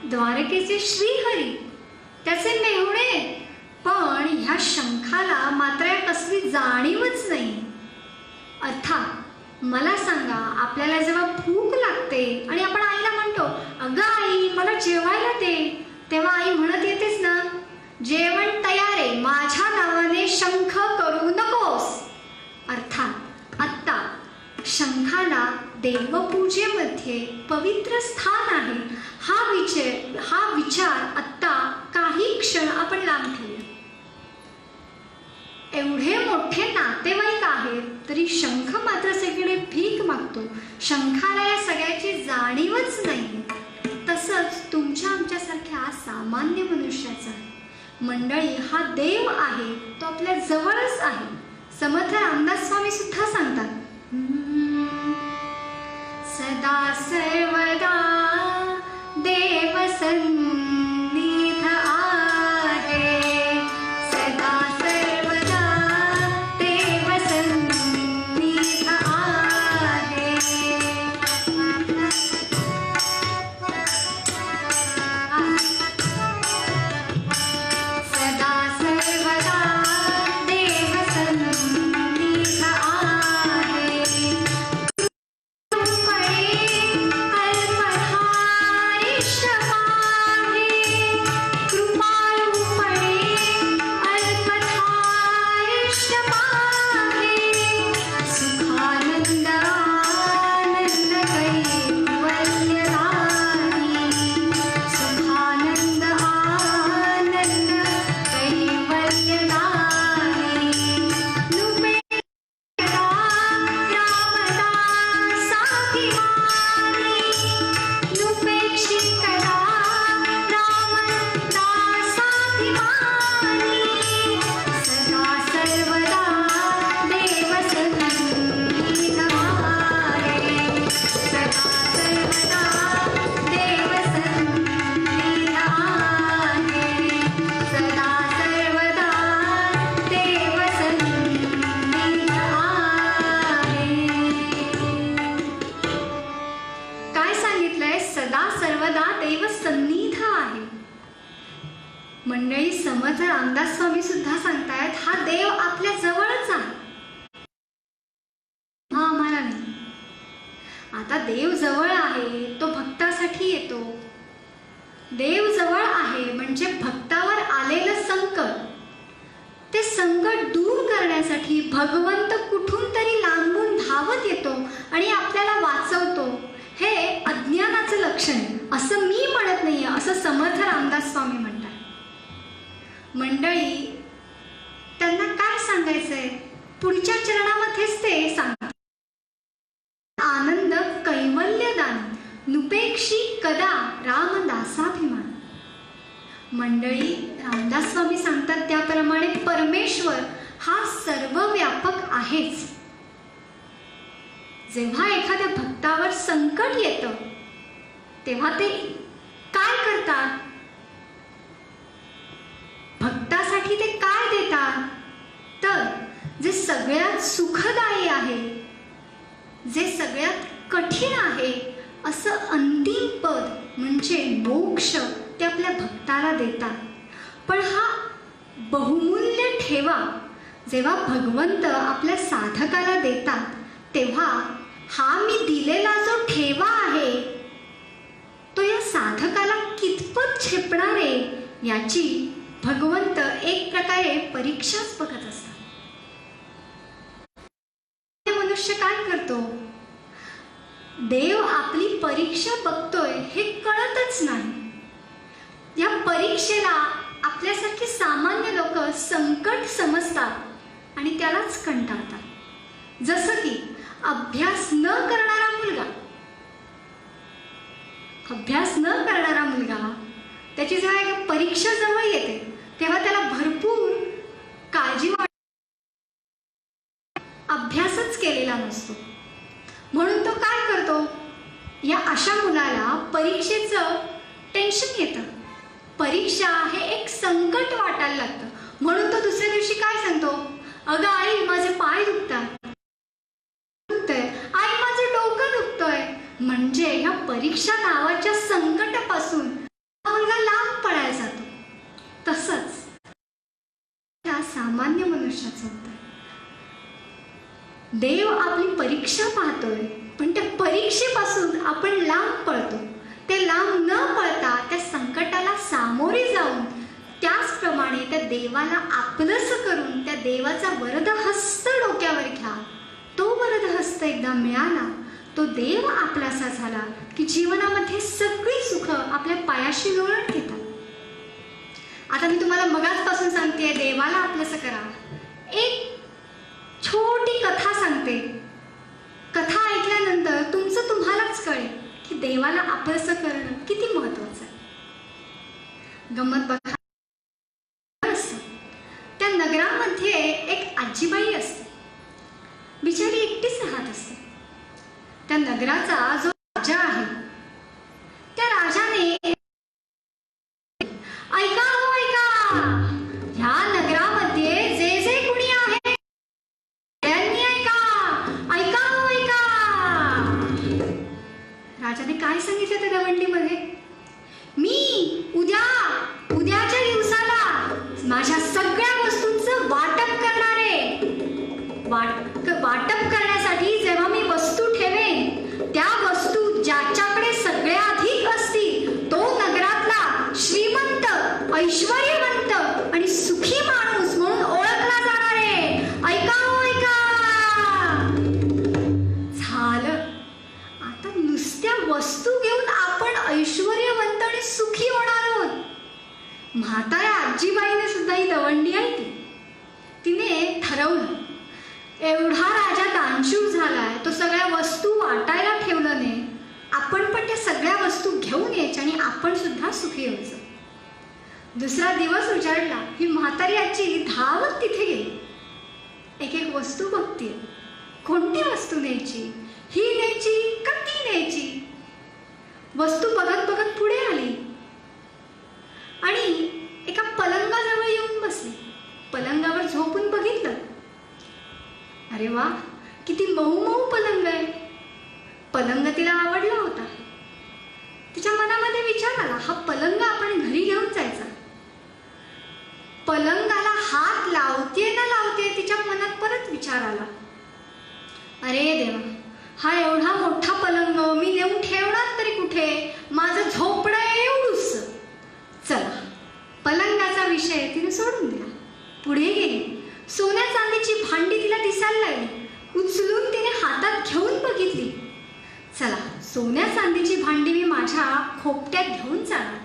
द्वारकेचे श्रीहरी, त्याचे मेहुणे, पण ह्या शंखाला मात्र कसली जाणीवच नाही. अर्थात मला सांगा, आपल्याला जेव्हा भूक लागते आणि आपण आईला म्हणतो, अगं आई मला जेवायला दे, तेव्हा आई म्हणत येतेच ना, जेवण तयार आहे, माझ्या नावाने शंख करू नकोस. अर्थात आत्ता शंखाला देवपूजेमध्ये पवित्र स्थान आहे, हा विचार आत्ता काही क्षण आपण लांब ठेवूया. एवढे मोठे नातेवाईक आहेत तरी शंख मात्र सगळीकडे भीक मागतो. शंखाला या सगळ्याची जाणीवच नाही. तसंच तुमच्या आमच्यासारख्या सामान्य मनुष्याचा मंडळी हा देव आहे, तो आपल्या जवळच आहे. समर्थ रामदास स्वामी सुद्धा सांगतात, सदा सर्वदा देव सन्निध आहे, सदा सर्वदा देव सन्निध आहे. सदा सर्वदा देव सन्निध आहे. मंडळी, समर्थ रामदास स्वामी सुद्धा सांगतायत, हा देव आपल्या जवळच आहे, हा आम्हाला नाही. आता देव जवळ आहे, तो भक्तासाठी येतो. देव जवळ आहे म्हणजे भक्तावर आलेलं संकट, ते संकट दूर करण्यासाठी भगवंत कुठून तरी लांबून धावत येतो आणि आपल्याला वाचवतो. हे अज्ञानाचं लक्षण आहे, असं मी म्हणत नाहीये, असं समर्थ रामदास स्वामी म्हणतात. मंडळी, त्यांना काय सांगायचंय पुढच्या चरणामध्येच ते सांगतात. आनंद कैवल्यदान नुपेक्षी कदा रामदासाभिमान. मंडळी, रामदास स्वामी सांगतात त्याप्रमाणे परमेश्वर हा सर्वव्यापक आहेच. जेव्हा एखाद्या भक्तावर संकट येतं तेव्हा ते काय करतात? भक्तासाठी ते काय देतात? तर जे सगळ्यात सुखदायी आहे, जे सगळ्यात कठीण आहे असं अंतिम पद म्हणजे मोक्ष ते आपल्या भक्ताला देतात. पण हा बहुमूल्य ठेवा जेव्हा भगवंत आपल्या साधकाला देतात तेव्हा हा मी दिलेला जो ठेवा आहे तो या साधकाला कितपत झेपणार आहे याची भगवंत एक प्रकारे परीक्षाच बघत असतात. मनुष्य काय करतो? देव आपली परीक्षा बघतोय हे कळतच नाही. या परीक्षेला आपल्यासारखे सामान्य लोक संकट समजतात आणि त्यालाच कंटाळतात. जसं की अभ्यास न करणारा मुलगा त्याची जेव्हा एक परीक्षा जवळ येते तेव्हा त्याला भरपूर काळजी अभ्यासच केलेला नसतो. म्हणून तो काय करतो? या अशा मुलाला परीक्षेचं टेन्शन येतं. परीक्षा हे एक संकट वाटायला लागतं. म्हणून तो दुसऱ्या दिवशी काय सांगतो? अगं आई, माझे पाय दुखतात, आई माझं डोकं दुखतंय. म्हणजे ह्या परीक्षा नावाच्या संकटापासून मुलगा लांब पळायला जातो. तसंच त्या सामान्य मनुष्याचं होतं. देव आपली परीक्षा पाहतोय, पण त्या परीक्षेपासून आपण लांब पळतो. ते लांब न पळता त्या संकटाला सामोरे जाऊन त्याचप्रमाणे त्या देवाला आपलंसं करून त्या देवाचा वरदहस्त डोक्यावर घ्या. तो वरदहस्त एकदा मिळाला, तो देव आपलासा झाला की जीवनामध्ये सगळी सुख आपल्या पायाशी लोळण घेतात. आता मी तुम्हाला मगाचपासून सांगते, देवाला आपलंसं करा. एक छोटी कथा सांगते. कथा ऐकल्यानंतर तुमचं तुम्हालाच कळेल की देवाला आपलंसं करणं किती महत्वाचं आहे. गंमत बघा, त्या नगरामध्ये एक आजीबाई असते. बिचारी एकटीच राहत असते. त्या नगराचा जो राजा आहे, त्या राजाने ऐका हो ऐका, ह्या नगरामध्ये जे जे कुणी आहे त्यांनी ऐका, ऐका हो ऐका. राजाने काय सांगितलं त्या दवंडीमध्ये? मी उद्याच्या दिवसाला माझ्या सगळ्या वस्तूंचं वाटप करणार आहे. वाटप करण्यासाठी जेव्हा मी वस्तू ठेवेन, त्या वस्तू ज्याच्याकडे सगळ्या अधिक असतील तो नगरातला श्रीमंत, ऐश्वर्यवंत आणि सुखी माणूस म्हणून ओळखला जाणार आहे. ऐका हो ऐका. झालं. आता नुसत्या वस्तू घेऊन आपण ऐश्वर्यवंत आणि सुखी होणार आहोत. म्हाताऱ्या आजीबाईने सुद्धा ही दवंडी ऐकली. तिने ठरवलं, एवढा राजा दानशूर झालाय, तो सगळ्या वस्तू वाटायला ठेवलं नाही, आपण पण त्या सगळ्या वस्तू घेऊन यायच्या आणि आपण सुद्धा सुखी व्हायचं. दुसरा दिवस उजाडला, ही म्हातारी आजी धावत तिथे गेली. एक एक वस्तू बघते, कोणती वस्तू न्यायची, ही न्यायची का ती न्यायची. वस्तू बघत बघत पुढे आली आणि एका पलंगाजवळ येऊन बसली. पलंगावर झोपून बघितलं. अरे वा, किती मऊ मऊ पलंग आहे. पलंग तिला आवडला होता. तिच्या मनामध्ये विचार आला, हा पलंग आपण घरी घेऊन जायचा. पलंगाला हात लावते ना लावते तिच्या मनात परत विचार आला, अरे देवा, हा एवढा मोठा पलंग मी नेऊन ठेवणार तरी कुठे, माझं झोपडं एवढूच. चला, पलंगाचा विषय तिने सोडून दिला. पुढे गेली. सोन्या चांदीची भांडी तिला दिसायला लागली. उचलून तिने हातात घेऊन बघितली. चला, सोन्या चांदीची भांडी मी माझ्या खोपट्यात घेऊन जाणार.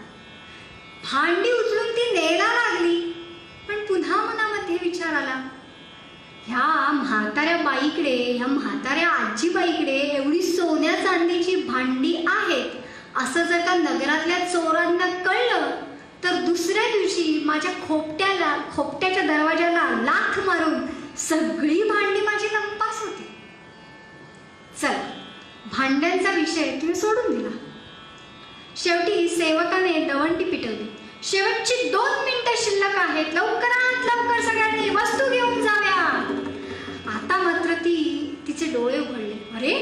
भांडी उचलून ती न्यायला लागली, पण पुन्हा मनामध्ये विचार आला, ह्या म्हाताऱ्या बाईकडे, ह्या म्हाताऱ्या आजीबाईकडे एवढी सोन्या चांदीची भांडी आहेत, असं जर का नगरातल्या चोरांना कळलं तर दुसऱ्या दिवशी माझ्या खोपट्याच्या दरवाजाला लाथ मारून सगळी भांडी माझी लंपास होती. चला, भांड्यांचा विषय तुम्ही सोडून दिला. शेवटी सेवकाने दवंडी पिटवली. शेवटची 2 मिनिटं शिल्लक आहेत, लवकरात लवकर सगळ्यांनी वस्तू घेऊन जाव्या. आता मात्र तिचे डोळे उघडले. अरे,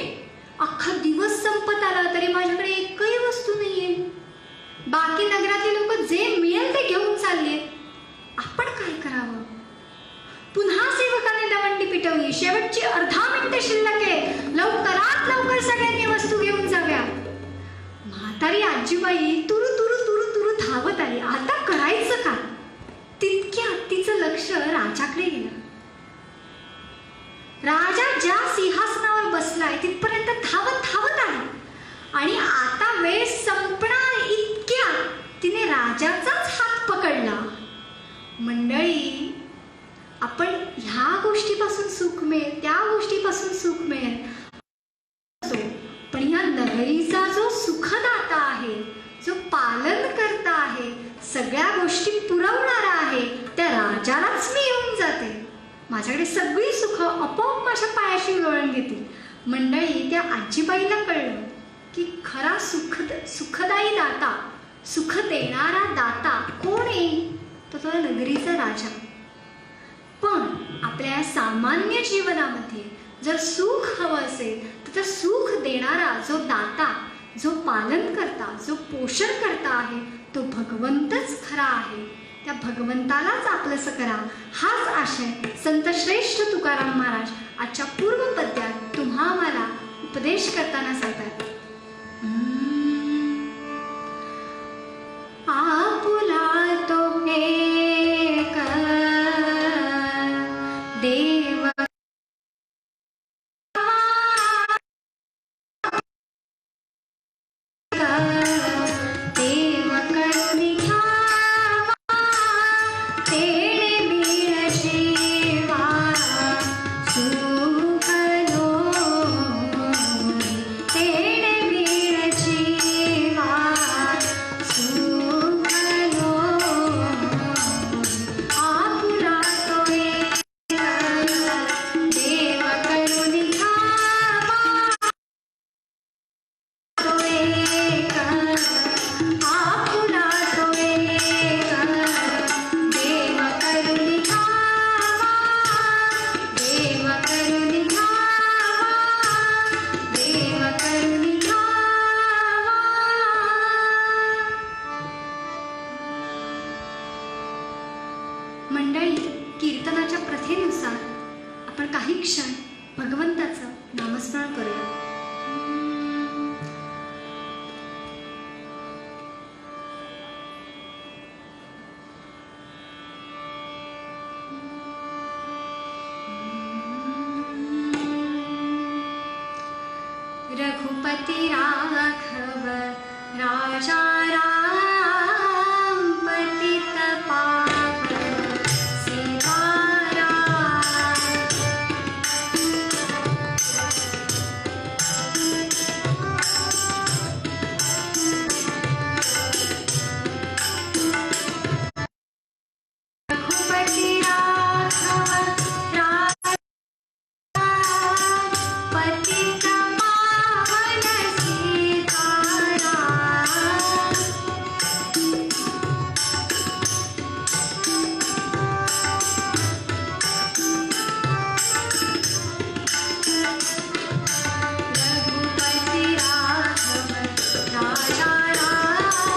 अख्खा दिवस संपत आला तरी माझ्याकडे एकही वस्तू नाहीये. बाकी नगरातले लोक जे मिळेल ते घेऊन चालले. आपण काय करावं? पुन्हा सेवकाने दवंडी पिटवली. शेवटची 1/2 मिनिटं शिल्लक आहे, लवकरात लवकर सगळ्यांनी वस्तू घेऊन जाव्या. म्हातारी आजीबाई तुरु तुरु तुरु तुरु धावत आली. आता करायचं काय? तितक्यात तिचं लक्ष राजाकडे गेलं. राजा ज्या सिंहासनावर बसलाय तिथपर्यंत धावत धावत आली आणि आता वेळ संपणार इतक्यात तिने राजाचाच हात पकडला. मंडळी, आपण ह्या गोष्टीपासून सुख मिळेल, त्या गोष्टीपासून सुख मिळेल, पण ह्या नगरीचा जो सुखदाता आहे, जो पालन करता आहे, सगळ्या गोष्टी पुरवणारा आहे, त्या राजालाच मी येऊन जाते. माझ्याकडे सगळी सुख आपोआप माझ्या पायाशी लोळण घेतील. मंडळी, त्या आजीबाईला कळलं की खरा सुखदायी दाता, सुख देणारा दाता कोण आहे? तो नगरीचा राजा. पण आपल्या सामान्य जीवनामध्ये जर सुख हवं असेल तर सुख देणारा जो दाता, जो पालन करता, जो पोषण करता आहे, तो भगवंतच खरा आहे. त्या भगवंतालाच आपलंसं करा, हाच आशय संत श्रेष्ठ तुकाराम महाराज आजच्या पूर्व पद्यात तुम्हा आम्हाला उपदेश करताना सांगतात. आपुला तो एक देव देव करुणी घ्यावा तेणे बीळ जेवा सुख तेणे बीळ जेवा सुख आपुला तो एक देव करुणी घ्यावा तो एक आपुला तो एक देव करुणी घ्यावा देव करुणी घ्यावा देव करुणी घ्यावा. मंडळी, कीर्तनाच्या प्रथेनुसार आपण काही क्षण भगवंताचं नामस्मरण करूया. रघुपति राघव राजा राम पतित पावन सीताराम. रघुपति राघव राजा पतित पावन सीताराम. रघुपति राघव राजा राम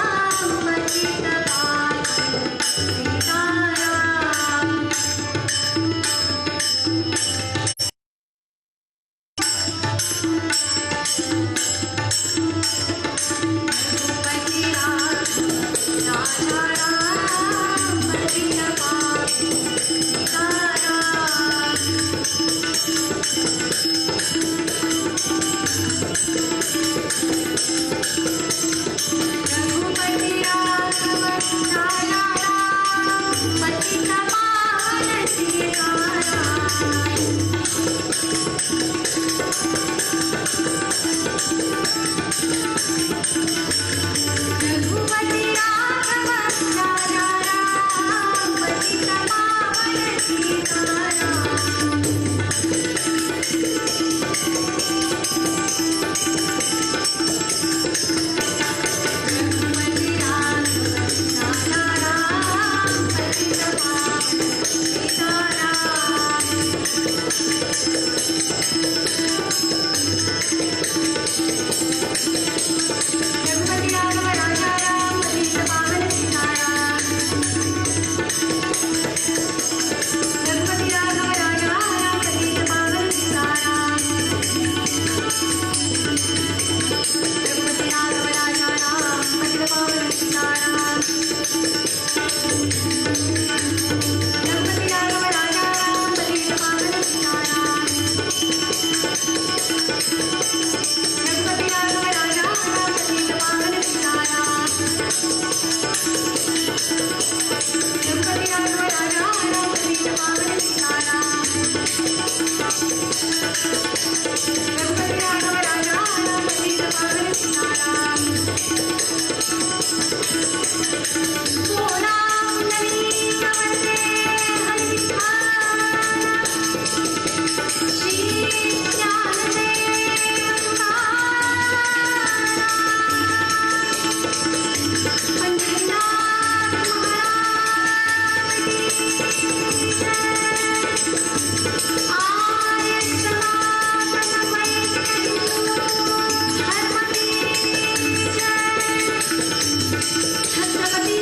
पतित पावन सीताराम. रघुपति राघव राजा राम पतित पावन सीताराम. रघुपति राघव राजा राम पतित पावन सीताराम. रघुपति राघव राजा राम पतित पावन सीताराम. रघुपति राघव राजा राम पतित पावन सीताराम. रघुपति राघव राजा राम पतित पावन सीताराम. रघुपति राघव राजा राम पतित पावन सीताराम. रघुपति राघव राजा राम पतित पावन सीताराम. रघुपति राघव राजा राम पतित पावन सीताराम. रघुपति राघव राजा राम पतित पावन सीताराम. रघुपति राघव राजा राम पतित पावन सीताराम. रघुपति राघव राजा राम पतित पावन सीताराम. सोना नवी कमले हरिद्वार श्री ज्ञानदेव तुकाराम. पंढरीनाथ महाराज की जय. आर्य समागम वैष्णव धर्म की जय. छत्रपति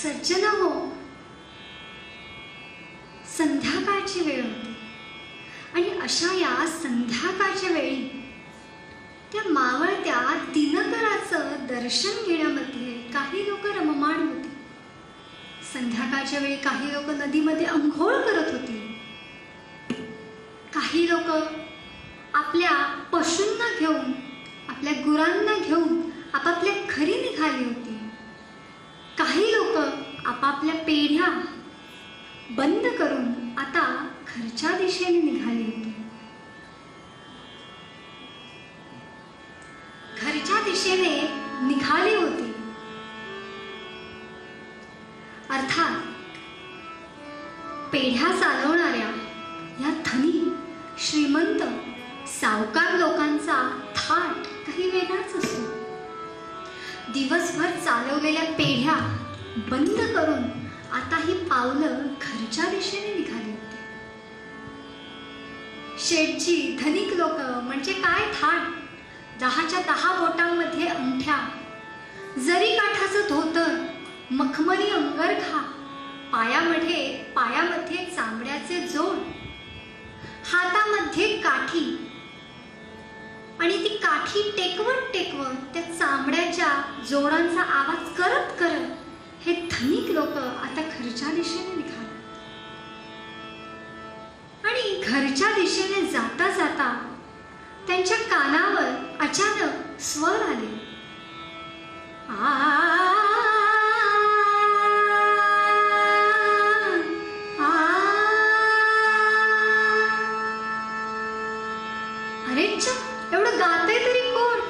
सज्जन हो, संध्याकाळची वेळ होती आणि अशा या संध्याकाळच्या वेळी त्या मावळत्या दिनकराचं दर्शन घेण्यामध्ये काही लोक रममाण होती. संध्याकाळच्या वेळी काही लोक नदीमध्ये अंघोळ करत होती. काही लोक आपल्या पशूंना घेऊन, आपल्या गुरांना घेऊन आपापल्या घरी निघाली होती. काही लोक आपापल्या पेढ्या बंद करून आता घरच्या दिशेने निघाली होती. घरच्या दिशेने निघाली होती. अर्थात पेढ्या चालवणाऱ्या या धनी, श्रीमंत, सावकार लोकांचा थाट काही वेगळाच असतो. दिवसभर चालवलेल्या पेढ्या बंद करून आता ही पावलं घरच्या दिशेने निघाली होती. शेठजी, धनिक लोक म्हणजे काय थाट, 10च्या 10 बोटांमध्ये अंगठ्या, जरी काठाचं धोतर, मखमली अंगरखा, पायामध्ये चांबड्याचे जोड, हातामध्ये काठी आणि ती काठी टेकवत त्या चांबड्याच्या जोडांचा आवाज करत करत हे धनिक लोक आता घरच्या दिशेने निघाले. आणि घरच्या दिशेने जाता जाता त्यांच्या कानावर अचानक स्वर आले. अरेच्चा, एवढं गातंय तरी कोण?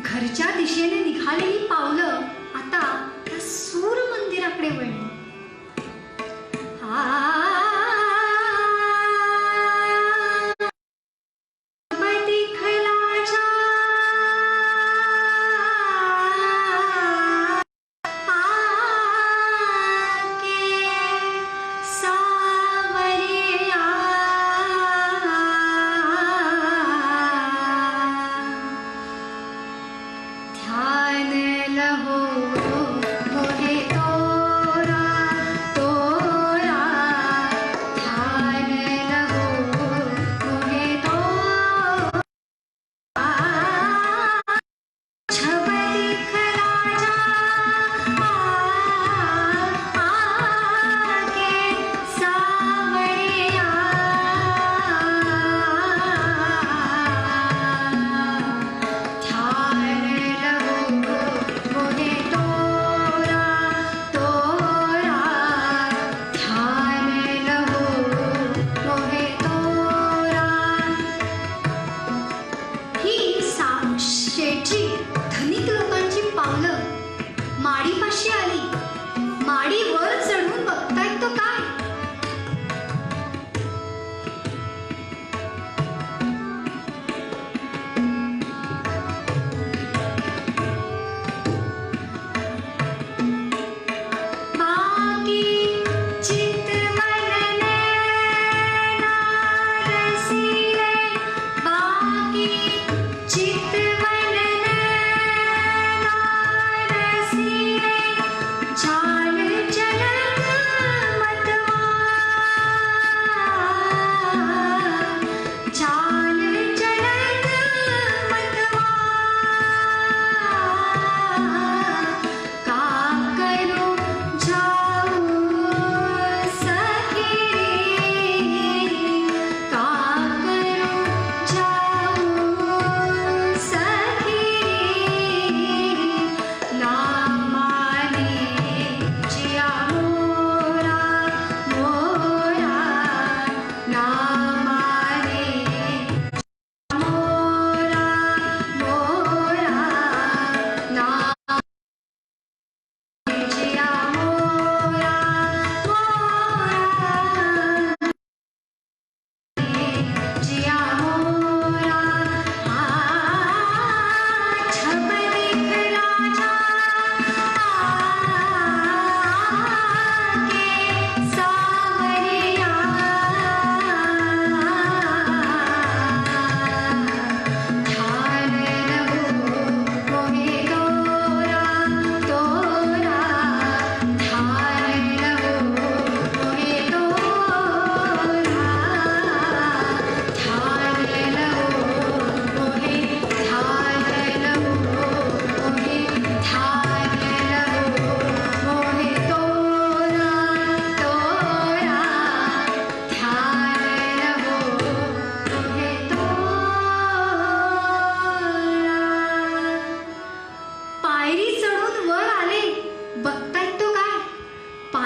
घरच्या दिशेने निघालेली पावलं आता त्या सूर मंदिराकडे वळली. ध्यान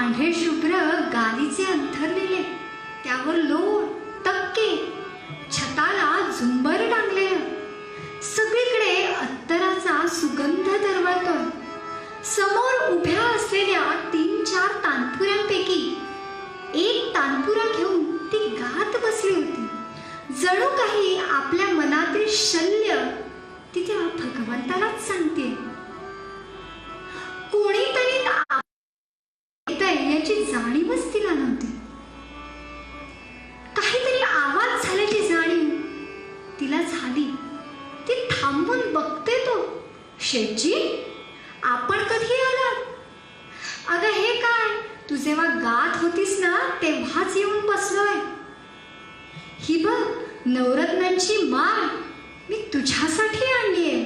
पांढरे शुभ्र गालीचे अंथरलेले, त्यावर लोड, तक्के, छताला झुंबर टांगलेलं. सगळीकडे अत्तराचा सुगंध दरवळतोय. समोर उभ्या असलेल्या 3-4 तानपुऱ्यांपैकी एक तानपुरा घेऊन ती गात बसली होती. जणू काही आपल्या मनातील शल्य ती त्या भगवंतालाच सांगते. कोणीतरी याची जाणीवच तिला नव्हती. काहीतरी आवाज झाल्याची जाणीव तिला झाली. ती थांबून बघते तो. शेठजी, आपण कधी आलात? अगं हे काय, तू जेव्हा गात होतीस ना तेव्हाच येऊन बसलोय. ही बघ, नवरत्नांची माळ मी तुझ्यासाठी आणलीये.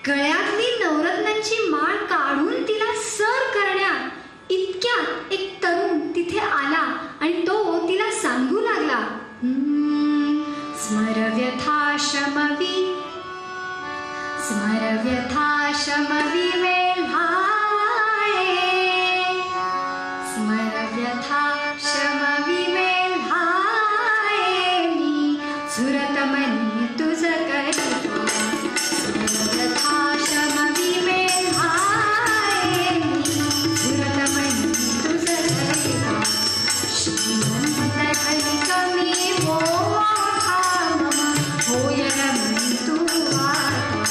गळ्यातली नवरत्नांची माळ काढून तिला सर करण्यात इतक्यात एक तरुण तिथे आला आणि तो तिला सांगू लागला, स्मरव्यथा शमवी, स्मरव्यथा शमवी वेल्हाळे, स्मरव्यथा शमवी वेल्हाळे, मी सुरतमनी तुझ करिता, स्मरव्यथा शमवी वेल्हाळे, मी सुरतमनी तुझ करिता. श्रीमंत धनिक मी मोठा मम होय रमणी तू आता.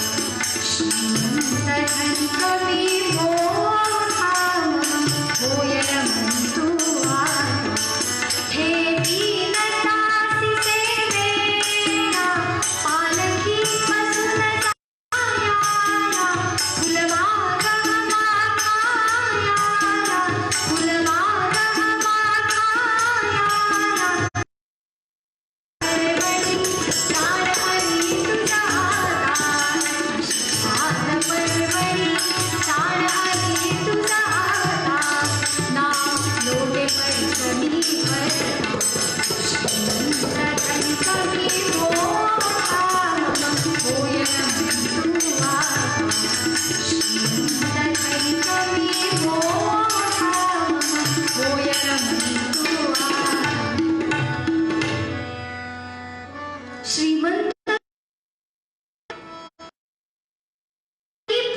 श्रीमंत धनिक मी मोठा मम होय रमणी तू आता. हे दीनदासी सेवेला पालखी बसून जायाला, फुलबाग माथायाला, फुलबाग माथायाला. परवडी प्राण हरी तुझ्या हातात, हात परवडी प्राण हरी तुझ्या हातात. नाव लोटे पैठणी भरता, श्रीमंत धनिक मी मोठा मम होय रमणी तू आता. श्रीमंत धनिक मी मोठा मम होय रमणी तू आता. श्रीमंत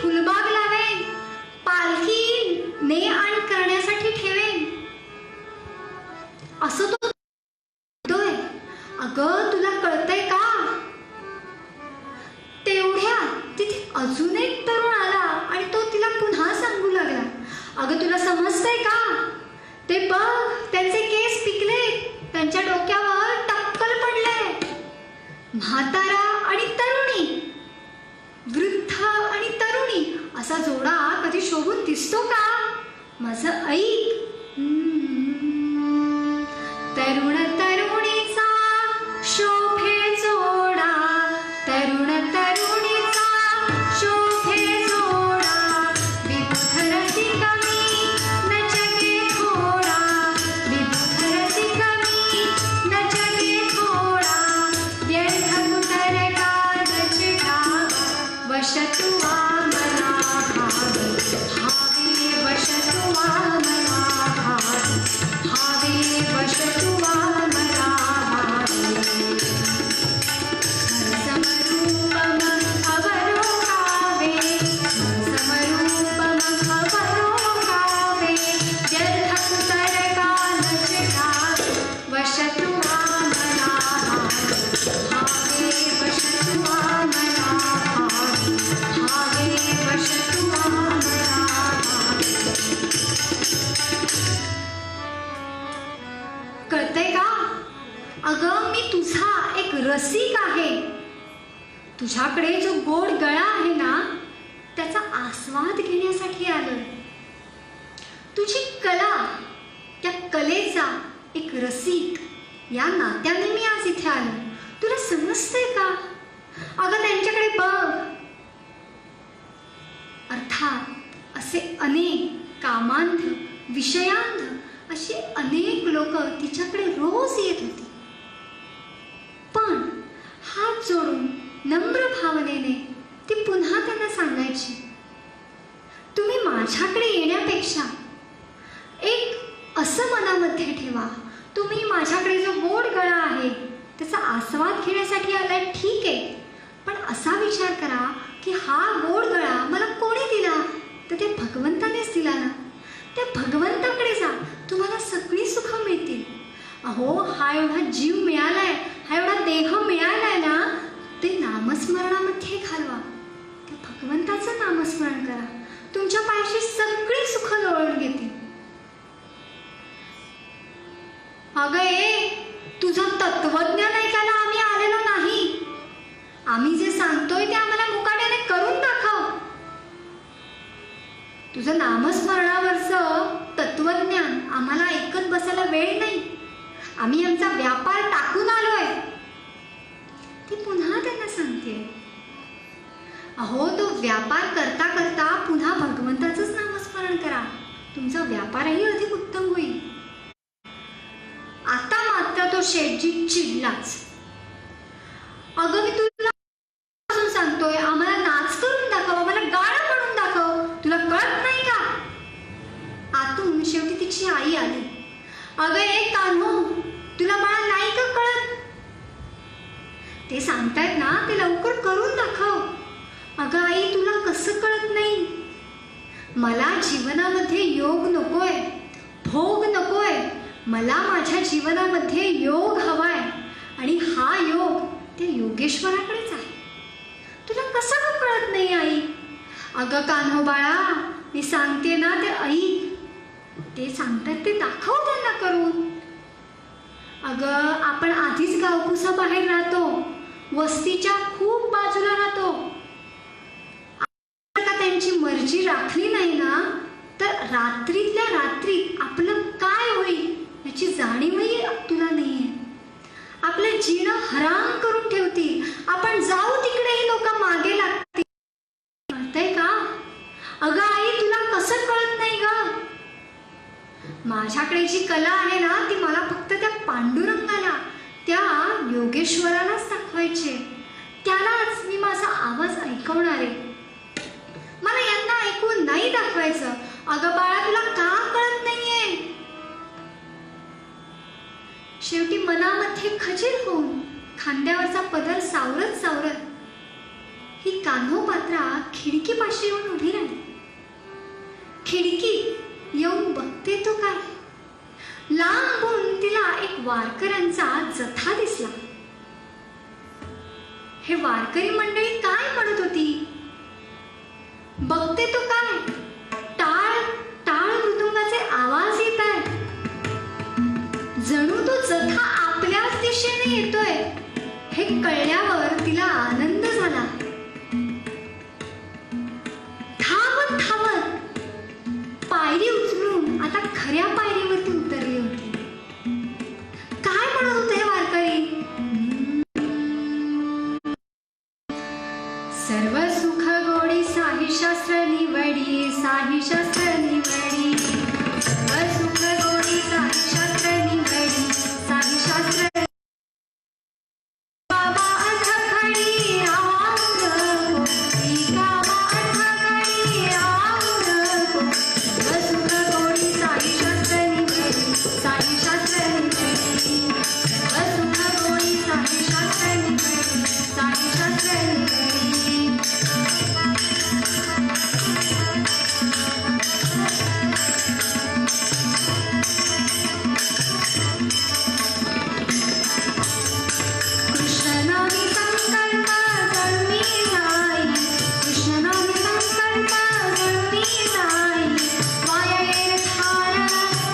फुलबाग लावेन, पालखी ने आण करण्यासाठी ठेवेन, असं तो म्हणतोय. अगं तुला कळतंय का? तेवढ्या तिथे अजून एक तरुण आला आणि तो तिला पुन्हा सांगू लागला, अगं तुला समजतंय का? ते बघ, त्यांचे केस पिकले, त्यांच्या डोक्यावर टक्कल पडले. म्हातारा आणि तरुणी, वृद्ध आणि तरुणी असा जोडा कधी शोभून दिसतो का? माझं ऐक. तरुण तरुणीचा शोभे जोडा, तरुण तरुणीचा शोभे जोडा. विबुध रसिक मी न जगे थोडा, विबुध रसिक मी न जगे थोडा. व्यर्थ कुतर कालच घ्यावा, वश तुवा मला भावे, भावे वश तुवा मला भावे, भावे वश तुवा मला भावे. समरूपम अवलोकावे, समरूपम अवलोकावे. व्यर्थ कुतर कालच घ्यावे, वश तुवा मला भावे, भावे वश तुवा मला भावे, भावे वश तुवा मला भावे. कळतंय का? अगं मी तुझा एक रसिक आहे. तुझ्याकडे जो गोड गळा आहे ना त्याचा आस्वाद घेण्यासाठी आलोय. तुझी कला, त्या कलेचा एक रसिक या नात्याने मी आज इथे आलो. तुला समजतंय का? अगं त्यांच्याकडे बघ. अर्थात असे अनेक कामांध, विषयांध अशी अनेक लोक तिच्याकडे रोज येत होती. पण हात जोडून नम्र भावनेने ती पुन्हा त्यांना सांगायची, तुम्ही माझ्याकडे येण्यापेक्षा एक असं मनामध्ये ठेवा, तुम्ही माझ्याकडे जो गोड गळा आहे त्याचा आस्वाद घेण्यासाठी आलाय ठीक आहे, पण असा विचार करा की हा गोड गळा मला कोणी दिला? तर ते भगवंतानेच दिला ना. त्या भगवंताकडे जा, तुम्हाला सगळी सुख मिळतील. अहो, हा एवढा जीव मिळालाय, हा एवढा देह मिळालाय ना, ते नामस्मरणामध्ये घालवा. त्या भगवंताचं नामस्मरण करा, तुमच्या पायाशी सगळी सुख लोळून घेतील. अगं ए, तुझं तत्वज्ञान ऐकायला आम्ही आलेलो नाही. आम्ही जे सांगतोय ते आम्हाला मुकाट्याने करून दाखव. तुझं नामस्मरणावरचं तत्वज्ञान आम्हाला ऐकत बसायला वेळ नाही. आम्ही आमचा व्यापार टाकून आलोय. ती पुन्हा त्यांना सांगते, अहो, तो व्यापार करता करता पुन्हा भगवंताचंच नामस्मरण करा, तुमचा व्यापारही अधिक उत्तम होईल. आता मात्र तो शेठजी चिडलाच. अगं, मी तुला सांगतोय, आम्हाला नाच करून दाखव, आम्हाला गाणं म्हणून दाखव, तुला कळत नाही का? आतून शेवटी तिची आई आली. अगं एक कान्हो, तुला मला नाही का कळत? ते सांगतायत ना, ते लवकर करून दाखव. अगं आई, तुला कसं कळत नाही? मला जीवनामध्ये योग नकोय, भोग नकोय. मला माझ्या जीवनामध्ये योग हवाय, आणि हा योग त्या योगेश्वराकडेच आहे. तुला कसं का कळत नाही आई? अगं कान्हो बाळा, मी सांगते ना ते ऐक. ते सांगतात ते दाखव त्यांना करून. अगं, आपण आधीच गावकुसा बाहेर राहतो, वस्तीच्या खूप बाजूला राहतो. आता त्यांची मर्जी राखली नाही ना, तर रात्रीतल्या रात्रीत आपलं काय होईल याची जाणीवही तुला नाहीये. आपलं जीणं हराम करून ठेवतील. आपण जाऊ तिकडेही लोक मागे लागतील. कळतंय का? अगं आई, तुला कसं कळत नाही ग? माझ्याकडे जी कला आहे ना, ती मला फक्त त्या पांडुरंगाला, त्या योगेश्वरालाच दाखवायचे. त्यालाच मी माझा आवाज ऐकवणार आहे. मला यांना ऐकून नाही दाखवायचं. अगं बाळा, तुला का कळत नाहीये? शेवटी मनामध्ये खजील होऊन खांद्यावरचा पदर सावरत सावरत ही कान्होपात्रा खिडकीपाशी येऊन उभी राहिली. खिडकीत येऊन बघते तो काय, लांबून तिला एक वारकऱ्यांचा जथा दिसला. हे वारकरी मंडळी काय म्हणत होती? बघते तो काय, टाळ टाळ मृदुंगाचे आवाज येत आहेत. जणू तो जथा आपल्याच दिशेने येतोय. हे कळल्यावर तिला आनंद झाला. धावत धावत पायरी उचलून आता खऱ्या पायरीवरती उतरली होती. काय म्हणत होते हे वारकरी? सर्व सुख गोडी साही शास्त्र निवडी, साही शास्त्र निवडी. सर्व सुख गोडी साही शास्त्र निवडी, साही शास्त्र. बाबा अठखडी आऊन गो, बाबा अठखडी आऊन गो. सर्व सुख गोडी साही शास्त्र निवडी, साही शास्त्र निवडी. सर्व सुख गोडी साही शास्त्र निवडी, साही शास्त्र निवडी. कृष्णनामी संकल्प जन्मी जाई, कृष्णनामी संकल्प जन्मी जाई. वाया येईल ठार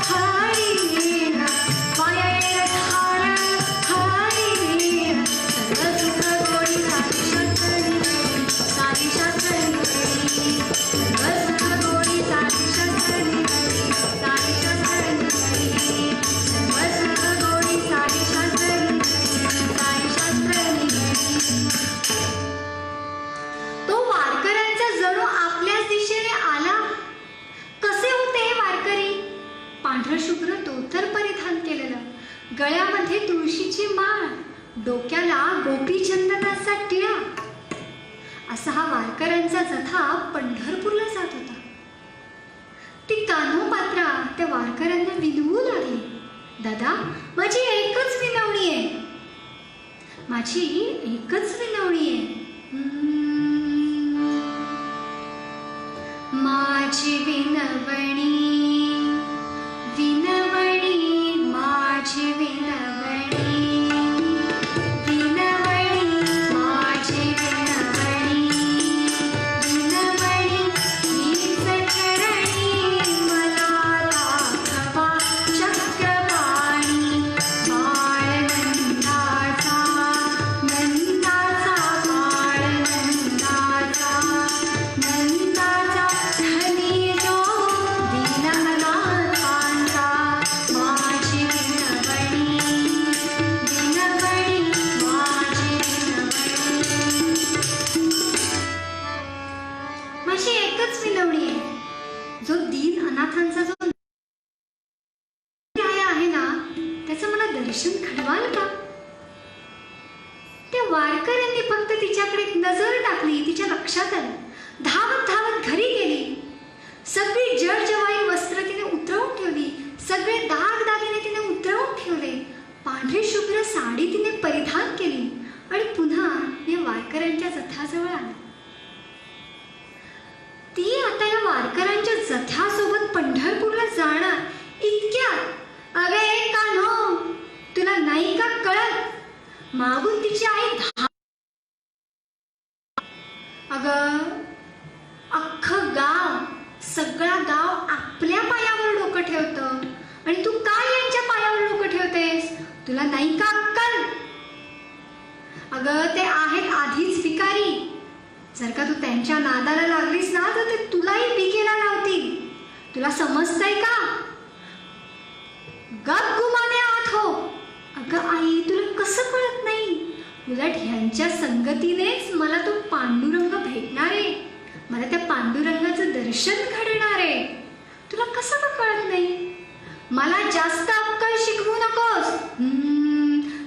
हरी वीण, वाया येईल ठार हरी वीण. सर्व सुख गोडी साही शास्त्र निवडी, साही शास्त्र निवडी. सर्व सुख गोडी साही शास्त्र निवडी, साही शास्त्र निवडी. सर्व सुख गोडी साही शास्त्र निवडी, साही शास्त्र निवडी. तो वारकऱ्यांचा जणू आपल्याच दिशेने आला. कसे होते हे वारकरी? पांढरं शुभ्र धोतर परिधान केलेलं, गळ्यामध्ये तुळशीची माळ, डोक्याला गोपीचंदनाचा टिळा. असा हा वारकऱ्यांचा जथा पंढरपूरला जात होता. ती कान्होपात्रा त्या वारकऱ्यांना विनवू लागली. दादा, माझी एकच विनवणी आहे, माझी एकच विनवणी आहे. माझी विनवणी, विनवणी, माझी विनवणी, विनवणी, माझी विनवणी, विनवणी, हीच चरणी मला दाखवा चक्रपाणी. बाळ नंदाचा, नंदाचा बाळ नंदाचा, नंदाचा धनी जो दीननाथांचा. माझी विनवणी, विनवणी, माझी विनवणी. माझी एकच विनवणी आहे, जो दीन अनाथांचा जो न्याय आहे ना, त्याचं मला दर्शन घडवाल का? त्या वारकऱ्यांनी फक्त तिच्याकडे एक नजर टाकली, तिच्या लक्षात आलं. धावत धावत घरी गेली. सगळी जळजवाई वस्त्र तिने उतरवून ठेवली, सगळे दागदागिने तिने उतरवून ठेवले, पांढरी शुभ्र साडी तिने परिधान केली आणि पुन्हा या वारकऱ्यांच्या जथ्याजवळ आली. ती आता या वारकऱ्यांच्या जथ्यासोबत पंढरपूरला जाणार इतक्यात अगे कान्हो, तुला नाही का कळत? मागून तिची आई अगं, अख्खं गाव, सगळा गाव आपल्या पायावर डोकं ठेवतं आणि तू काय यांच्या पायावर डोकं ठेवतेस? तुला नाही का अक्कल? अगं, ते आहेत आधीच भिकारी. जर का तू त्यांच्या नादाला लागलीस ना, तर ते तुलाही पिकेला लावतील. तुला समजतंय का? गप गुमाने आत हो. अगं आई, तुला कसं कळत नाही? उलट ह्यांच्या संगतीनेच मला तो पांडुरंग भेटणार आहे, मला त्या पांडुरंगाचं दर्शन घडणार आहे. तुला कसं का कळत नाही? मला जास्त अक्कल शिकवू नकोस.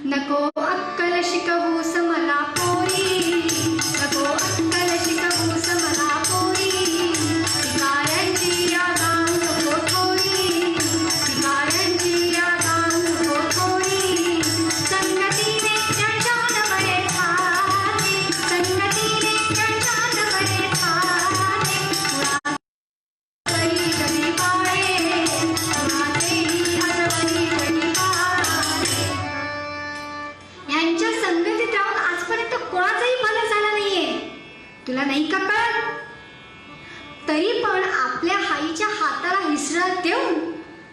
नको अक्कल शिकवूस मला पोरी, नको अक्कल शिकवूस मला पोरी. भिकाऱ्यांची या गाऊ नको थोडी, भिकाऱ्यांची या गाऊ नको थोडी. संगतीने जळजात बरे थाटे, संगतीने जळजात बरे थाटे. कुणाचेही कधी पाळे, कुणाचेही आजवरी कधी पाळे. ह्यांच्या संगतीत राहून आजपर्यंत कोणाचंही भलं झालं नाहीये. तुला नाही का कळत? तरी पण आपल्या आईच्या हाताला हिसरा देऊन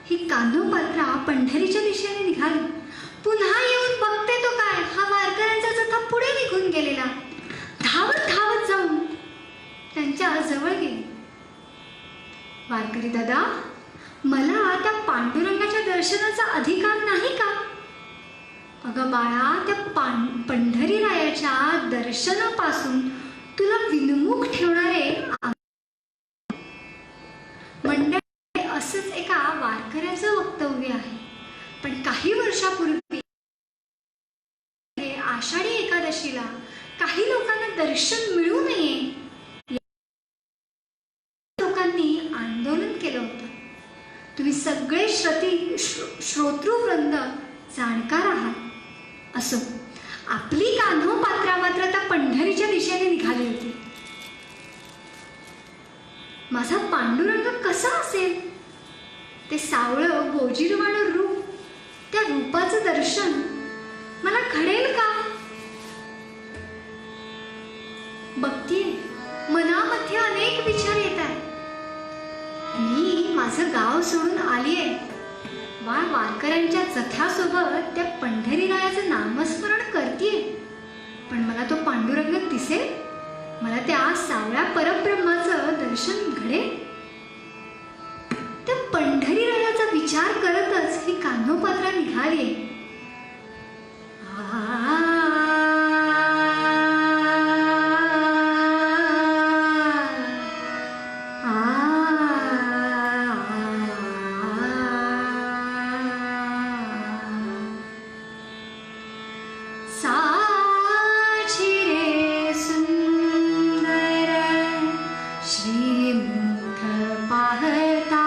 ही कान्होपात्रा पंढरीच्या दिशेने निघाली. पुन्हा येऊन बघते तो काय, हा वारकऱ्यांचा जथा पुढे निघून गेलेला. धावत धावत जाऊन त्यांच्या जवळ गेली. वारकरी दादा, मला त्या पांडुरंगाच्या दर्शनाचा अधिकार नाही का? अगं बाळा, त्या पंढरीरायाच्या दर्शनापासून तुला विनमुख ठेवणारे मंडळी, असंच एका वारकऱ्याचं वक्तव्य आहे. पण काही वर्षापूर्वी आषाढी एकादशीला काही लोकांना दर्शन मिळू नये, लोकांनी आंदोलन केलं होतं. तुम्ही सगळे श्रोतृवृंद जाणकार आहात. असो, आपली कान्होपात्रा मात्र त्या पंढरीच्या दिशेने निघाली होती. माझा पांडुरंग कसा असेल? ते सावळं गोजीरवाणं रूप, त्या रूपाचं दर्शन मला घडेल का? बघतीये, मनामध्ये अनेक विचार येत आहेत. मी माझं गाव सोडून आलीये, वारकऱ्यांच्या जथ्यासोबत त्या पंढरीरायाचं नामस्मरण करतीये. पण मला तो पांडुरंग दिसेल? मला त्या सावळ्या परब्रह्माचं दर्शन घडेल? त्या पंढरीरायाचा विचार करतच ही कान्होपात्रा निघाली. साची रे सुंदर श्रीमुख पाहता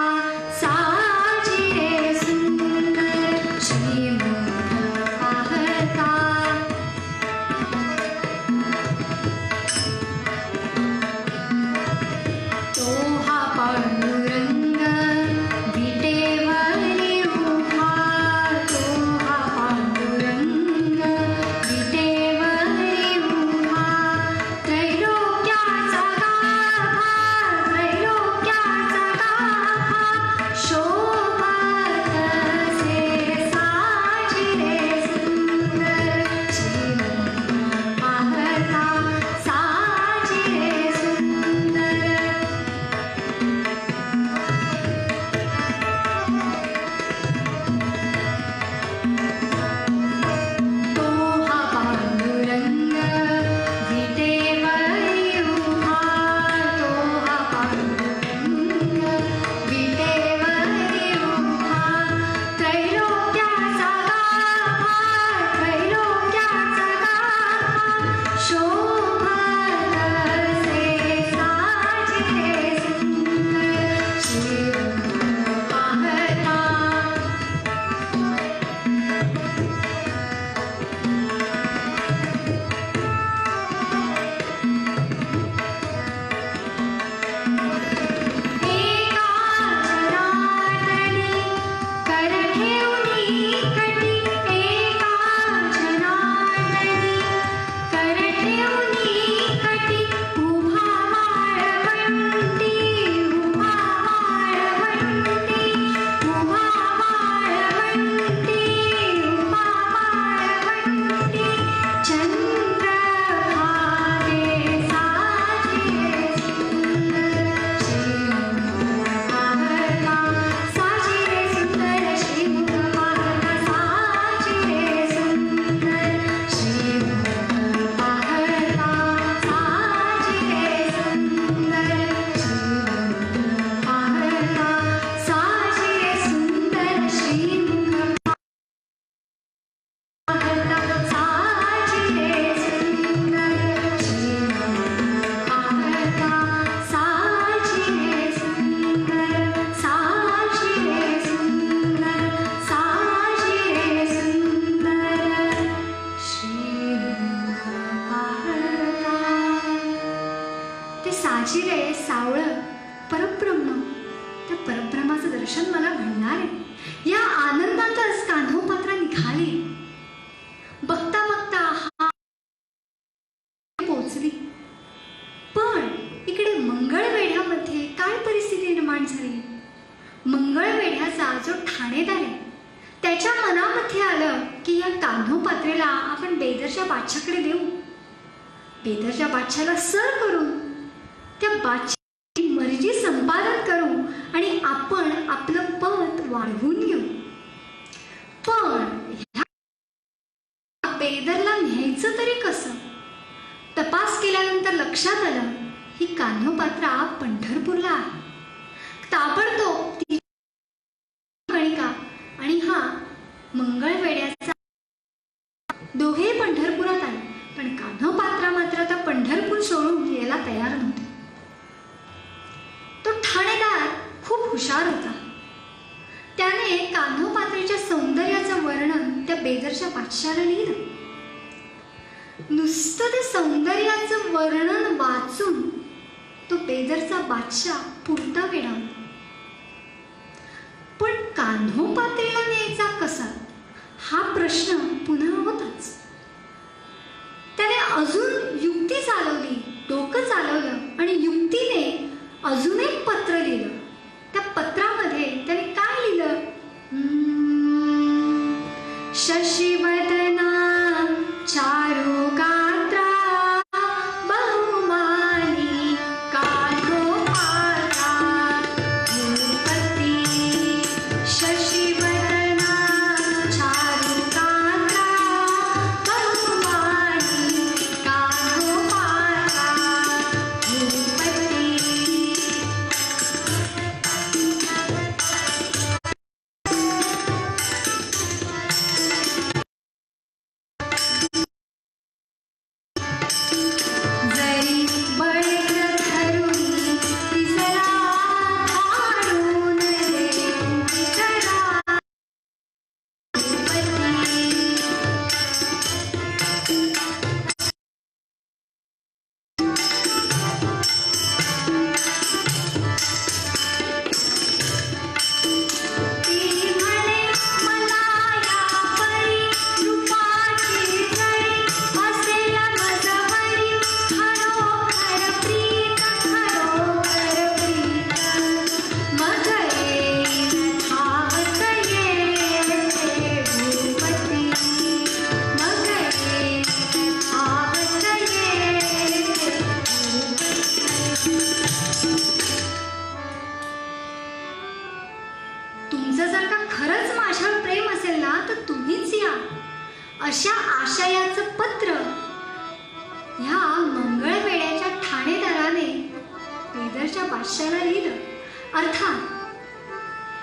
या कान्होपात्रेला आपण बेदरच्या बादशाकडे देऊ. बेदरच्या बादशाला सर करू, त्या बादशाची मर्जी संपादन करू आणि आपण आपलं पद वाढवून घेऊ. पण ह्या बेदरला न्यायचं तरी कसं? तपास केल्यानंतर लक्षात आलं ही कान्होपात्रा पंढरपूरला आहे. ताबडतोब ती गणिका आणि हा मंगळवेड्याचा दोघे पंढरपुरात आले. पण कान्होपात्रा मात्र आता पंढरपूर सोडून यायला तयार नव्हते. तो ठाणेदार खूप हुशार होता. त्याने कान्होपात्रेच्या सौंदर्याचं वर्णन त्या बेदरच्या बादशाला लिहिलं. नुसतं ते सौंदर्याचं वर्णन वाचून तो बेदरचा बादशाह पुरता वेडावला. पण कान्होपात्रेला न्यायचा कसा हा प्रश्न पुन्हा होताच. त्याने अजून युक्ती चालवली, डोकं चालवलं आणि युक्तीने अजून एक पत्र लिहिलं. त्या पत्रामध्ये त्याने काय लिहिलं? शशिवदना चारु गात्रा बहुमानी कान्होपात्रा भूपती. शशिवदना चारु गात्रा बहुमानी कान्होपात्रा भूपती. जरी बळेत धरुनी तिसरा हाडून देऊ तिसरा भूपती. ती म्हणे मला या परी रूपाची जरी असेल मजवरी खरोखर प्रीत खरोखर प्रीत. मग येईन धावत येते भूपती. मग येईन धावत येते भूपती. तुमचं जर का खरंच माझ्यावर प्रेम असेल ना तर तुम्हीच या, अशा आशयाचं पत्र ह्या मंगळवेड्याच्या ठाणेदाराने बेदरच्या बादशाला लिहिलं. अर्थात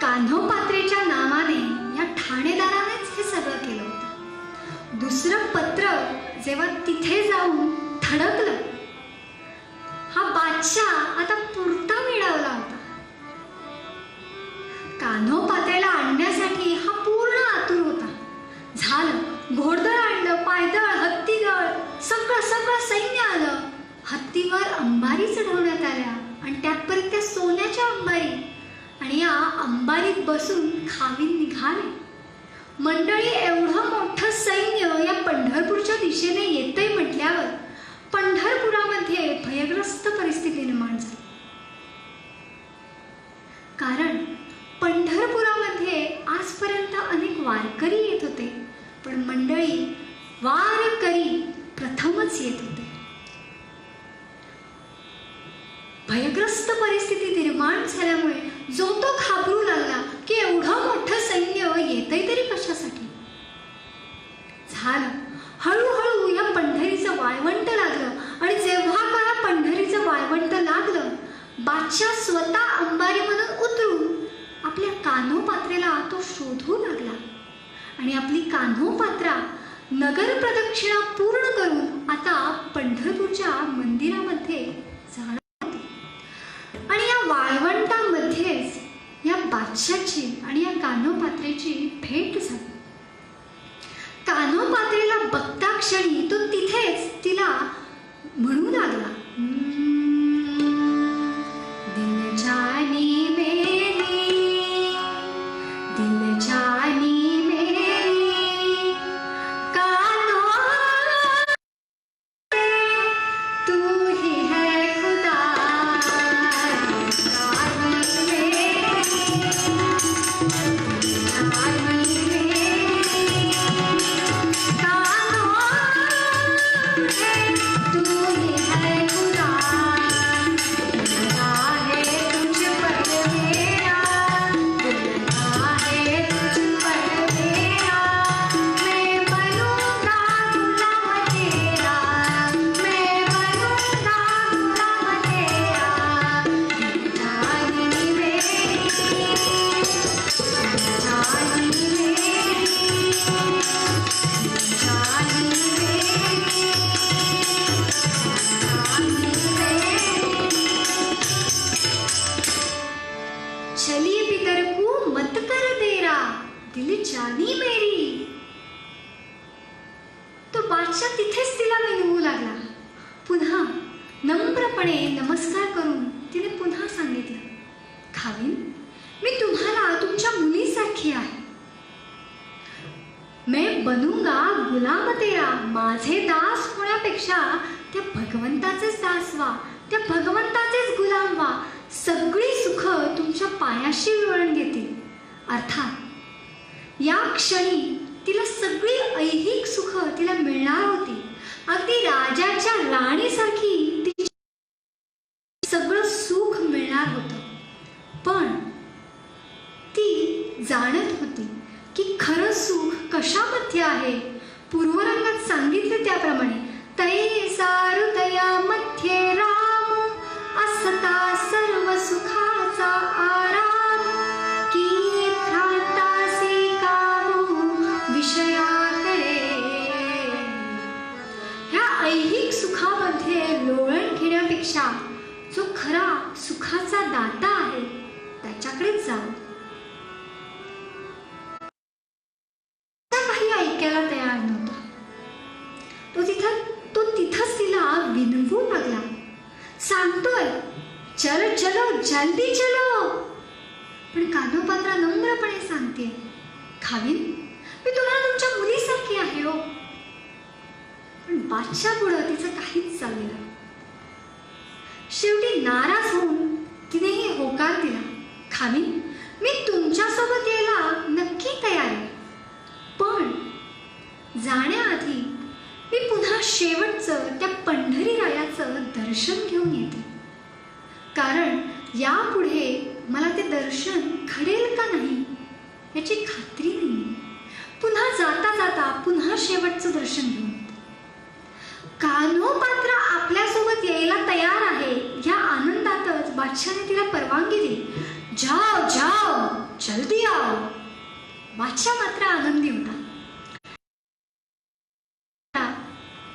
कान्होपात्रेच्या नावाने या ठाणेदारानेच हे सगळं केलं होतं. दुसरं पत्र जेव्हा तिथे जाऊन थडकलं, हा बादशाह आता पुरता मिळवला होता. कान्होपात्रेला आणण्यासाठी हा पूर्ण आतुर होता. झालं, घोडदळ आणलं, पायदळ, हत्तीदळ, सगळं सगळं सैन्य आलं. हत्तीवर अंबारी चढवण्यात आल्या आणि त्यात परत त्या सोन्याच्या अंबारी, आणि या अंबारीत बसून खावीन निघाले. मंडळी, एवढं मोठं सैन्य या पंढरपूरच्या दिशेने येतंय म्हटल्यावर पंढरपुरामध्ये भयग्रस्त परिस्थिती निर्माण झाली. कारण पंढरपुरामध्ये आजपर्यंत अनेक वारकरी येत होते, पण मंडळी वारकरी प्रथमच येत होते. भयग्रस्त परिस्थिती निर्माण झाल्यामुळे जो तो घाबरू लागला की एवढं मोठं सैन्य येतंय तरी कशासाठी. झालं, हळूहळू या पंढरीचं वाळवंट लागलं आणि जेव्हा का पंढरीचं वाळवंट लागलं, बादशाह स्वतः अंबारीमधून उतरून आपल्या कान्होपात्रेला तो शोधू लागला आणि आपली कान्होपात्रा नगर प्रदक्षिणा पूर्ण करून आता पंढरपूरच्या मंदिरामध्ये जाणार होती. आणि या वाळवंटामध्येच या बादशाची आणि या कान्होपात्रेची भेट झाली. कान्होपात्रेला बघता क्षणी तो तिथेच तिला म्हणू लागला, दिल जानी मेरी, दिल जानी मेरी, कान्हो तू ही है खुदा, जानी मेरी, जानी मेरी. मेरी. तो बादशाह तिथेच तिला विनवू लागला. पुन्हा नम्रपणे नमस्कार करून तिने पुन्हा सांगितलं, खावीन, मी तुम्हाला तुमच्या मुलीसारखी आहे. मैं बनूंगा गुलाम तेरा. माझे दास होण्यापेक्षा त्या भगवंताचेच दास व्हा, त्या भगवंताचेच गुलाम व्हा. सगळी सुख तुमच्या पायाशी वळण घेतील. अर्थात या क्षणी तिला सगळी ऐहिक सुख तिला मिळणार होती. अगदी राजाच्या राणीसारखी ती सगळं सुख मिळणार होतं. पण ती जाणत होती की खरं सुख कशामध्ये आहे. पूर्वरंगात सांगितले त्याप्रमाणे, तैसा हृदयामध्ये राम, असता सर्व सुखाचा आराम. की त्रातासी कामो विषयाकडे. ह्या ऐहिक सुखामध्ये लोळण घेण्यापेक्षा जो खरा सुखाचा दाता आहे त्याच्याकडेच जावं. काही ऐकायला तयार नव्हता. तो तिथंच तिला विनवू लागला. सांगतोय, चलो चलो जल्दी चलो. पण कानोपात्रा नम्रपणे सांगते, खावीन, मी तुम्हाला तुमच्या मुलीसारखी आहे हो. पण बादशाह पुढं तिचं काहीच चाललेलं. शेवटी नाराज होऊन तिनेही होकार दिला, खावीन, मी तुमच्यासोबत यायला नक्की तयार आहे. पण जाण्याआधी मी पुन्हा शेवटचं त्या पंढरीरायाचं दर्शन घेऊन येते. कारण यापुढे मला ते दर्शन घडेल का नाही याची खात्री नाही. पुन्हा जाता जाता पुन्हा शेवटचं दर्शन घेऊन. कान्होपात्रा आपल्यासोबत यायला तयार आहे या आनंदातच बादशाने तिला परवानगी दिली. जाओ जाओ जल्दी आओ. बादशाह मात्र आनंदी होता.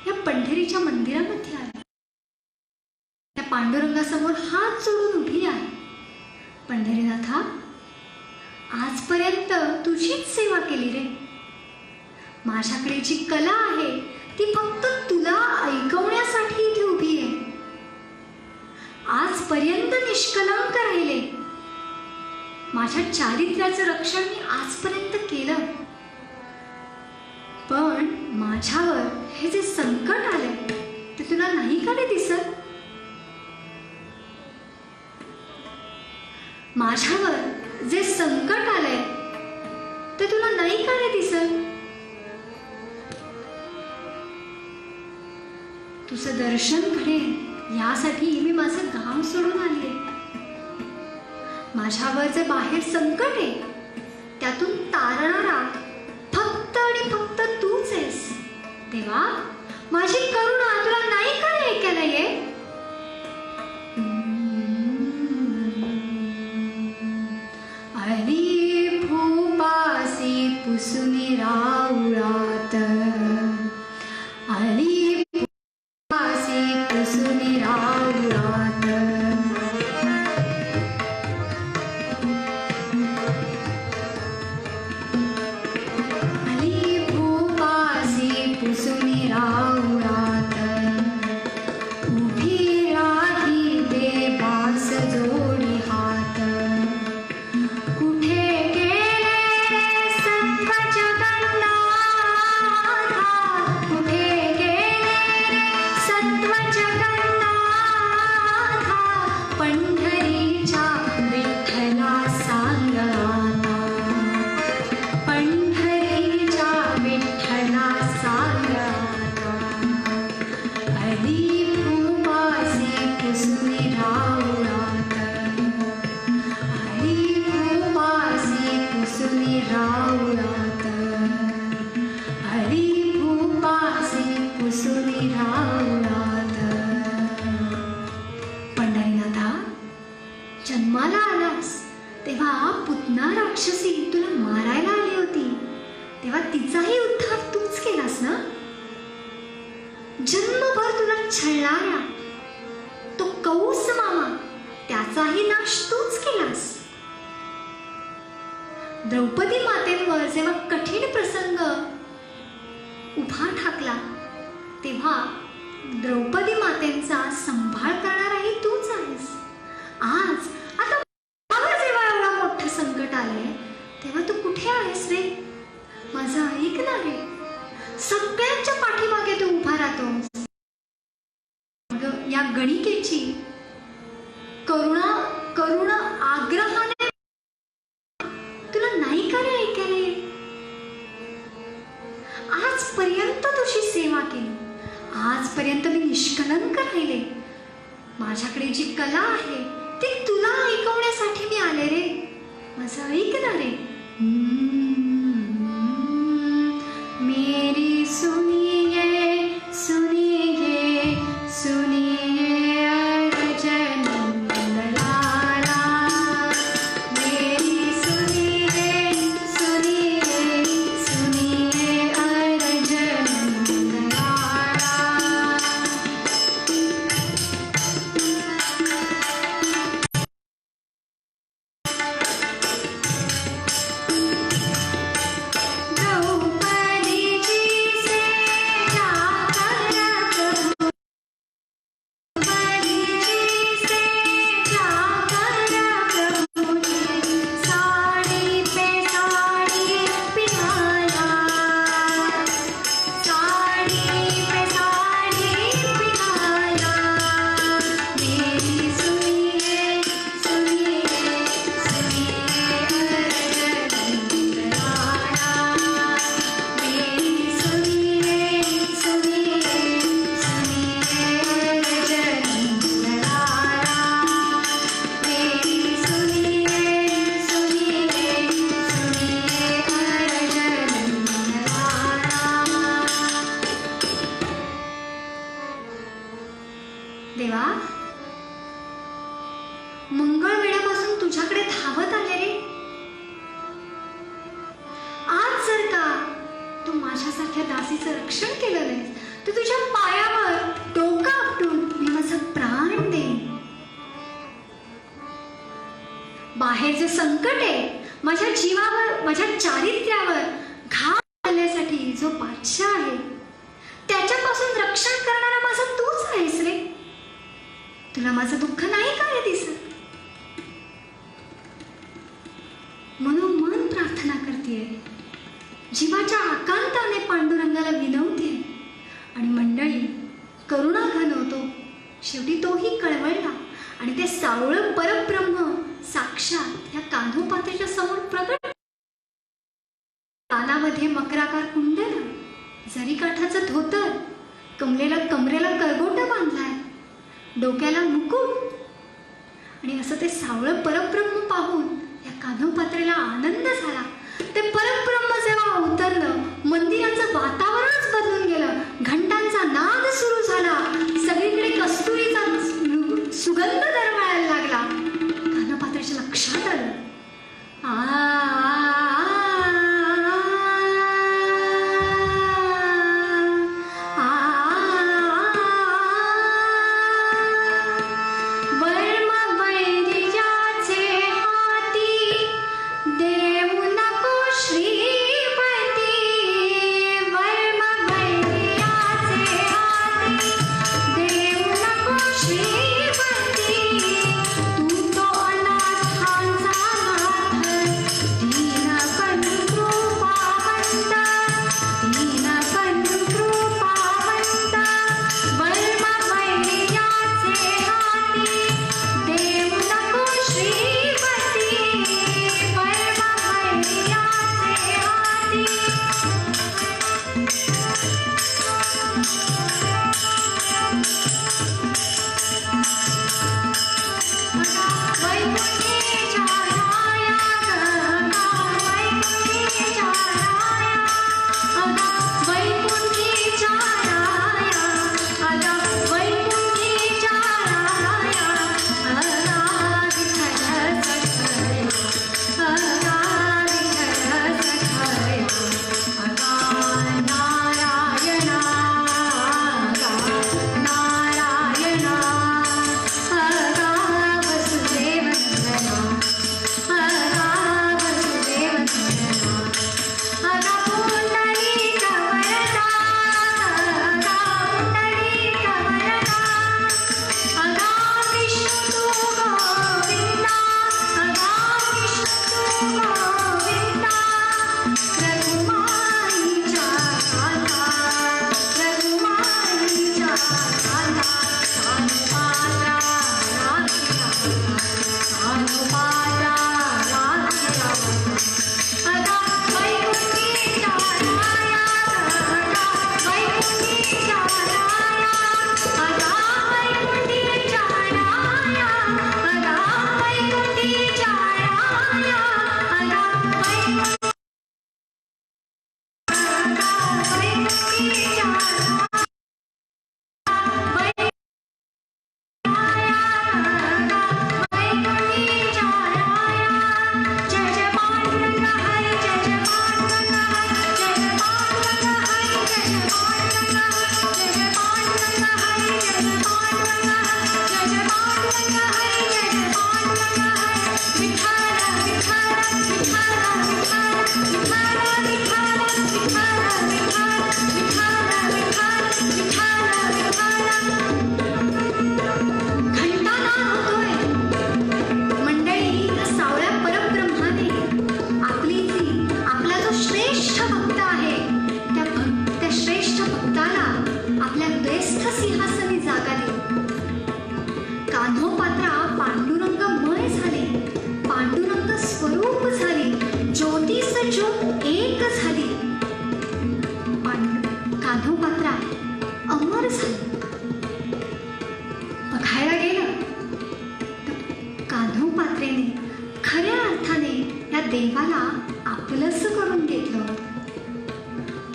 या पंढरीच्या मंदिरामध्ये आला. त्या पांडुरंगासमोर हात जोडून उभी आहे. पंढरीनाथा, आजपर्यंत तुझीच सेवा केली रे. माझ्याकडे जी कला आहे ती फक्त तुला ऐकवण्यासाठी इथे उभी आहे. आजपर्यंत निष्कलंक राहिले. माझ्या चारित्र्याचं रक्षण मी आजपर्यंत केलं. पण माझ्यावर हे जे संकट आले ते तुला नाही का रे दिसत? माझ्यावर जे संकट आलंय ते तुला नाही का रे दिसत? तुझं दर्शन घडेल यासाठी मी माझं गाव सोडून आले. माझ्यावर जे बाहेर संकट आहे त्यातून तारणारा फक्त आणि फक्त तूच आहेस. देवा, माझी करुणा तुला नाही का रे ऐकायला येत? अली भूपासी पुसुनी राउळात. अली भूपासी पुसुनी राउळात. अली भूपासी पुसुनी राउळात. उभी राही बेबास जोडी हात. कुठे गेले रे सत्व जगन्नाथा. कुठे गेले रे सत्व जगन्नाथा. पंढरीच्या विठ्ठला सांग आता. पंढरीच्या विठ्ठला सांग आता. अली भूपासी पुसुनी राउळात. अली भूपासी पुसुनी राउळात. अली भूपासी पुसुनी राउळात. पंढरीनाथा, जन्माला आलास तेव्हा पुतना राक्षसी तुला मारायला आली होती. तेव्हा तिचाही उद्धार तूच केलास ना. जन्मभर तुला छळणाऱ्या तो कौस मामा त्याचाही नाश तूच केलास. द्रौपदी मातेंवर जेव्हा कठीण प्रसंग उभा ठाकला तेव्हा द्रौपदी मातेंचा सांभाळ करणाराही तूच आहेस. आज आता मला जेव्हा एवढा मोठं संकट आलंय तेव्हा तू कुठे आहेस रे? माझं ऐक ना रे. सगळ्यांच्या पाठीमागे तू उभा राहतोस. या गणिकेची करुणा आग्रहाने तुला नाही का रे ऐकायला? आजपर्यंत तुझी सेवा केली, आजपर्यंत मी निष्कलंक राहिले. माझ्याकडे जी कला आहे ती तुला ऐकवण्यासाठी मी आले रे. माझं ऐक ना रे. मेरी सुनिए सुनिए सुनिए अर्जुन लाला. मेरी सुनिए सुनिए सुनिए अर्जुन लाला. देवा, मंगळवेढ्यापासून तुझ्याकडे धावत आले रे. आज जर का तू माझ्यासारख्या दासीचं रक्षण केलं नाहीस तर तुझ्या पायावर डोकं आपटून मी माझा प्राण देईन. बाहेर जे संकट आहे माझ्या जीवावर, माझ्या चारित्र्यावर घाव घालण्यासाठी जो बादशाह आहे त्याच्यापासून रक्षण करणारा माझा तूच आहेस रे. तुला माझं दुःख नाही का रे दिसत? म्हणून मन प्रार्थना करतेय, जीवाच्या आकांताने पांडुरंगाला विनवते आणि मंडळी करुणा घनवतो. शेवटी तोही कळवळला आणि ते सावळं परब्रह्म साक्षात या कान्होपात्याच्या समोर प्रगट. कानामध्ये मकराकार कुंडल, जरी काठाचं धोतर, कमरेला करगोटा बांधलाय, डोक्याला मुकुट. आणि असं ते सावळं परब्रह्म पाहून या कान्होपात्रेला आनंद झाला. ते परब्रह्म जेव्हा अवतरलं मंदिराचं वातावरणच बदलून गेलं. घंटांचा नाद सुरू झाला, सगळीकडे कस्तुरीचा सुगंध दरवळायला लागला. कान्होपात्रेच्या लक्षात आलं, श्री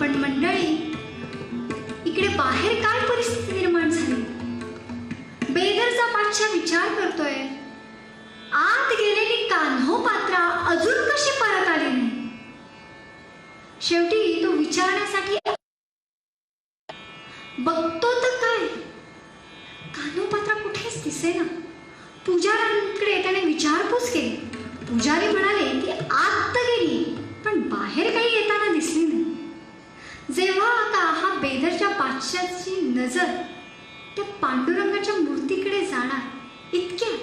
पण मंडळी, इकडे बाहेर काय परिस्थिती निर्माण झाली? बेदरचा बादशाह विचार करतोय, आत गेलेली कान्होपात्रा अजून कशी परत आली नाही? शेवटी तो विचारण्यासाठी बघतो तर काय, कान्होपात्रा कुठेच दिसेना. पुजाऱ्यांकडे त्याने विचारपूस केली. पुजारी म्हणाले की आत तर गेली, पण बाहेर काही येताना दिसली नाही. जेव्हा आता हा बेदरच्या बादशाची नजर त्या पांडुरंगाच्या मूर्तीकडे जाणार, इतक्यात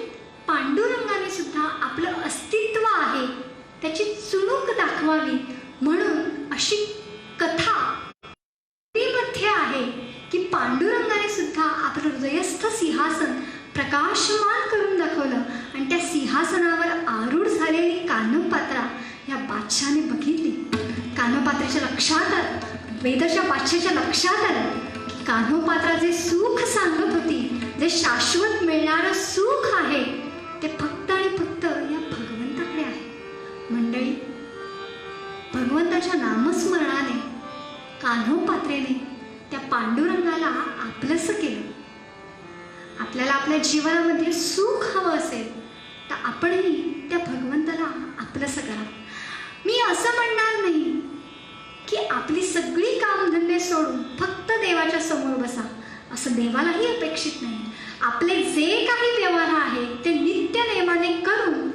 पांडुरंगाने सुद्धा आपलं अस्तित्व आहे त्याची चुणूक दाखवावी म्हणून अशी कथा मध्ये आहे की पांडुरंगाने सुद्धा आपलं हृदयस्थ सिंहासन प्रकाशमान करून दाखवलं आणि त्या सिंहासनावर आरूढ झालेली कान्होपात्रा या बादशाने बघितली. कान्होपात्राच्या लक्षात आलं, बेदरच्या बादशाच्या लक्षात आलं की कान्होपात्रा जे सुख सांगत होती, जे शाश्वत मिळणारं सुख आहे, ते फक्त आणि फक्त या भगवंताकडे आहे. मंडळी, भगवंताच्या नामस्मरणाने कान्होपात्रेने त्या पांडुरंगाला आपलंसं केलं. आपल्याला आपल्या जीवनामध्ये सुख हवं असेल तर आपणही त्या भगवंताला आपलंसं करा. मी असं म्हणणार नाही की आपली सगळी कामधंदे सोडून फक्त देवाच्या समोर बसा, असं देवालाही अपेक्षित नाही. आपले जे काही व्यवहार आहेत ते नित्य नेमाने करून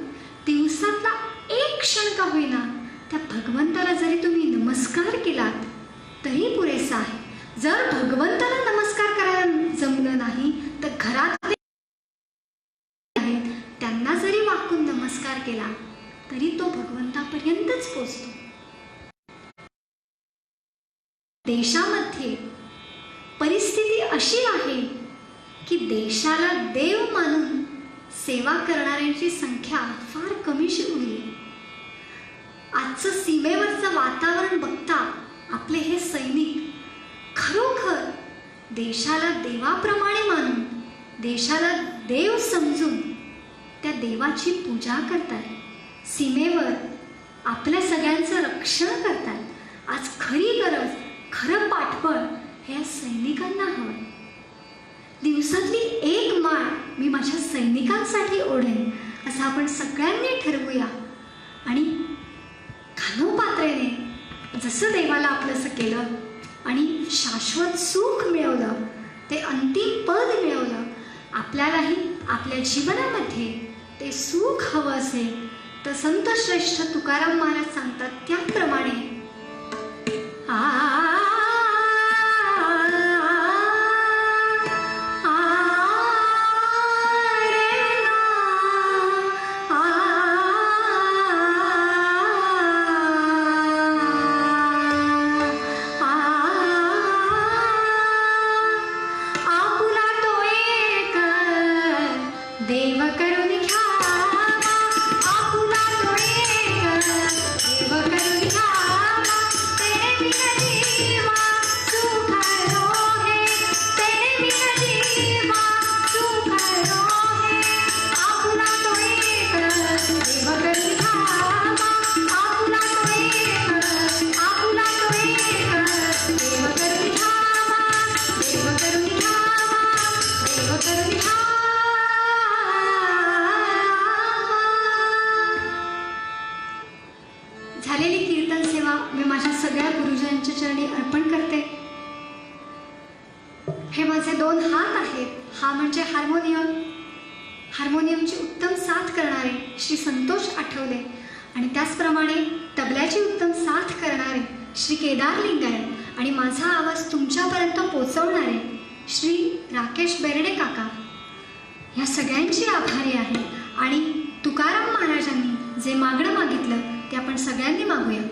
दिवसातला एक क्षण का होईना त्या भगवंताला जरी तुम्ही नमस्कार केलात तरी पुरेसा आहे. जर भगवंताला नमस्कार करायला जमलं नाही तर घरात आहेत त्यांना जरी वाकून नमस्कार केला तरी तो भगवंतापर्यंतच पोचतो. देशामध्ये परिस्थिती अशी आहे की देशाला देव मानून सेवा करणाऱ्यांची संख्या फार कमीशी उरली. आजचं सीमेवरचं वातावरण बघता आपले हे सैनिक खरोखर देशाला देवाप्रमाणे मानून, देशाला देव समजून त्या देवाची पूजा करतात. सीमेवर आपल्या सगळ्यांचं रक्षण करतात. आज खरी गरज, खरं पाठबळ हे सैनिकांना हवं. दिवसातली एक माळ मी माझ्या सैनिकांसाठी ओढेन असं आपण सगळ्यांनी ठरवूया. आणि कान्होपात्रेने जसं देवाला आपलंसं केलं आणि शाश्वत सुख मिळवलं, ते अंतिम पद मिळवलं, आपल्यालाही आपल्या जीवनामध्ये ते सुख हवं असेल तर संत श्रेष्ठ तुकाराम महाराज सांगतात त्याप्रमाणे झालेली कीर्तन सेवा मी माझ्या सगळ्या गुरुजनांच्या चरणी अर्पण करते. हे माझे दोन हात आहेत. हा म्हणजे हार्मोनियम, हार्मोनियमची उत्तम साथ करणारे श्री संतोष आठवले आणि त्याचप्रमाणे तबल्याची उत्तम साथ करणारे श्री केदार लिंगायत आणि माझा आवाज तुमच्यापर्यंत पोचवणारे श्री राकेश बेर्डे काका, या सगळ्यांची आभारी आहे. आणि तुकाराम महाराजांनी जे मागणं मागितलं ते आपण सगळ्यांनी मागूया.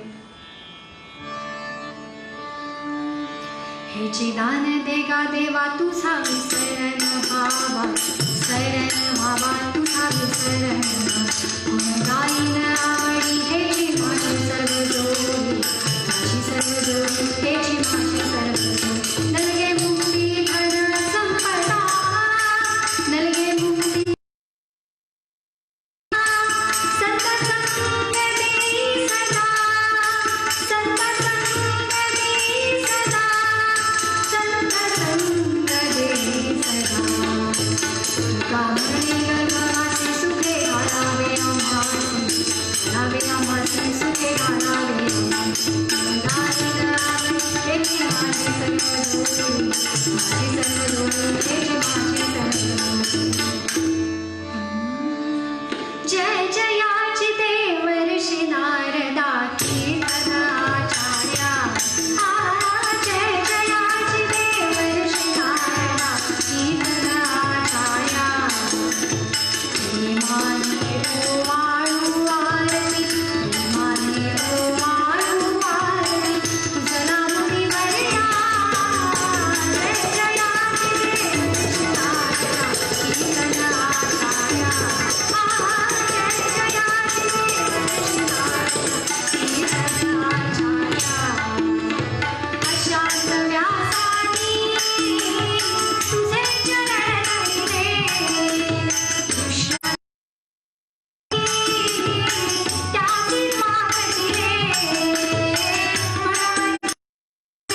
हे जे दान देगा देवा तुझा विसरण व्हावा, शरण व्हावा तुझा विसरण, कोण गाईन आवडी हेची माझी सर्व जोडी, माझी सर्व जोडी हेची माझी सर्व जोडी. नलगे मुक्ती धन संपदा, नलगे मुक्ती संत संग मी सदा, संत संग मी जय जयाची देवर्षी नारदा कीर्तनाचार्या जय जयाची देवर्षी नारदा कीर्तनाचार्या प्रेमाने ओवाळू आरती प्रेमाने ओवाळू आरती तुझं नाम मी वरया जय जयाची देवर्षी नारदा कीर्तनाचार्या अशांत व्यासानी तुझे चरण धरले कृष्ण त्याची माग दिले भगवंत संकीर्तन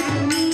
करणी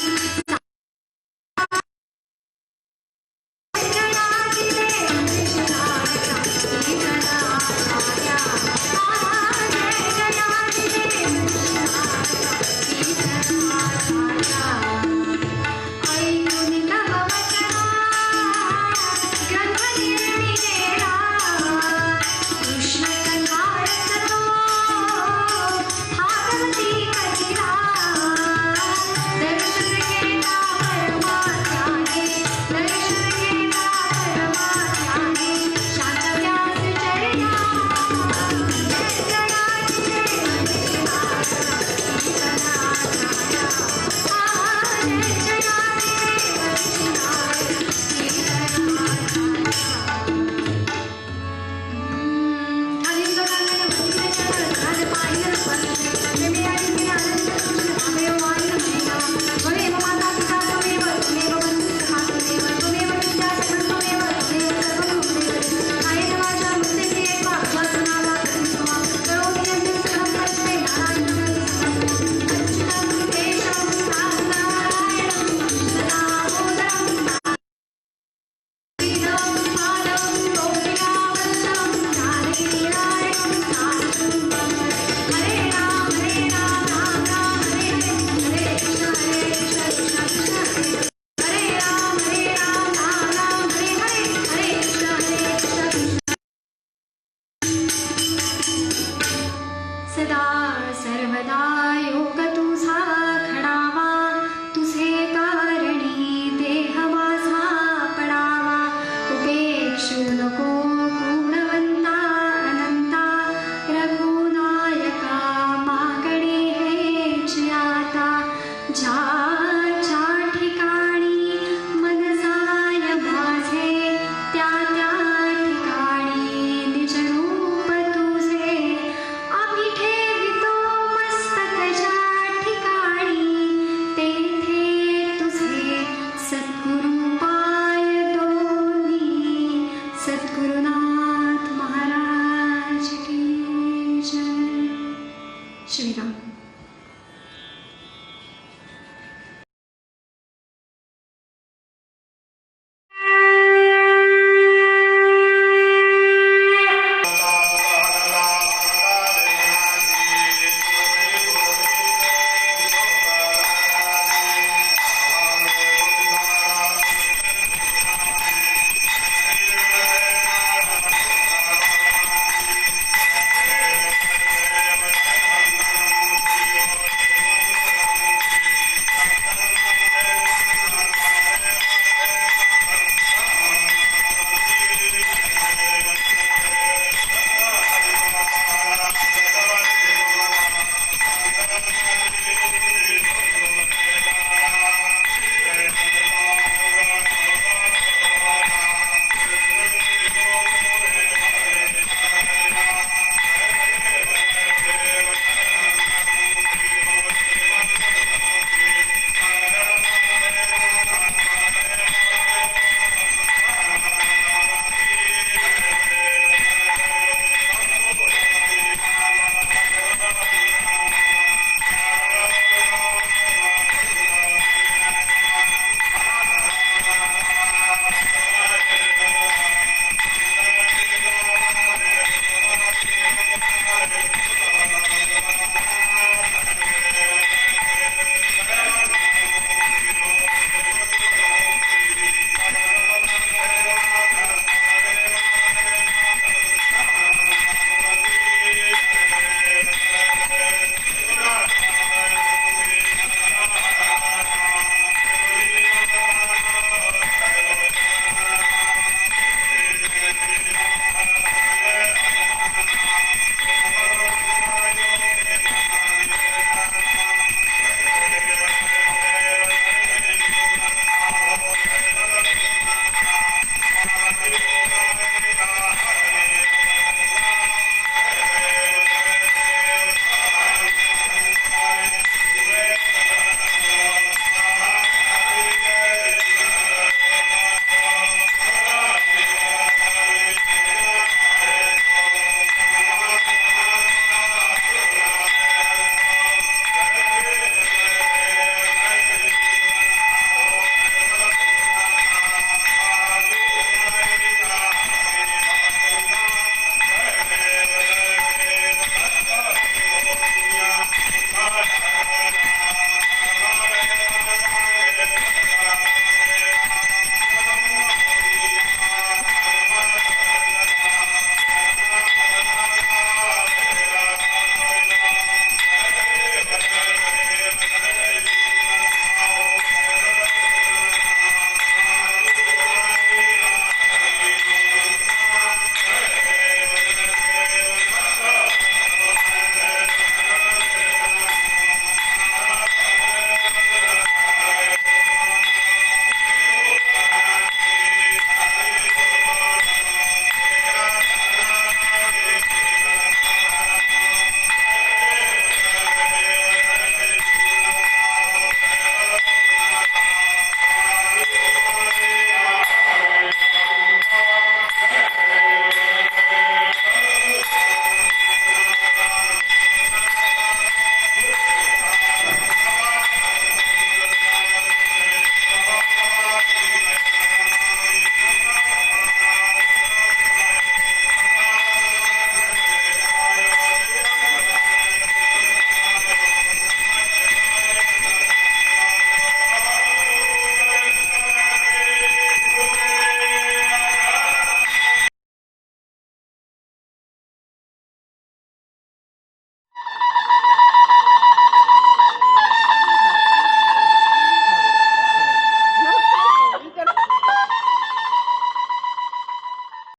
सदा सर्वदा योग तुझा खडावा तुझे कारणी देह माझा पडावा उपेक्षू नको गुणवंता अनंता रघुनायका मागणे हेच आता ज्या ठिकाणी मन जाय माझे त्या ठिकाणी निज रूप तुझे आम्ही ठेवितो मस्तक ज्या ठिकाणी तेथे तुझे सद्गुरु पाय दोन्ही सद्गुरुनाथ महाराज की जय श्रीराम.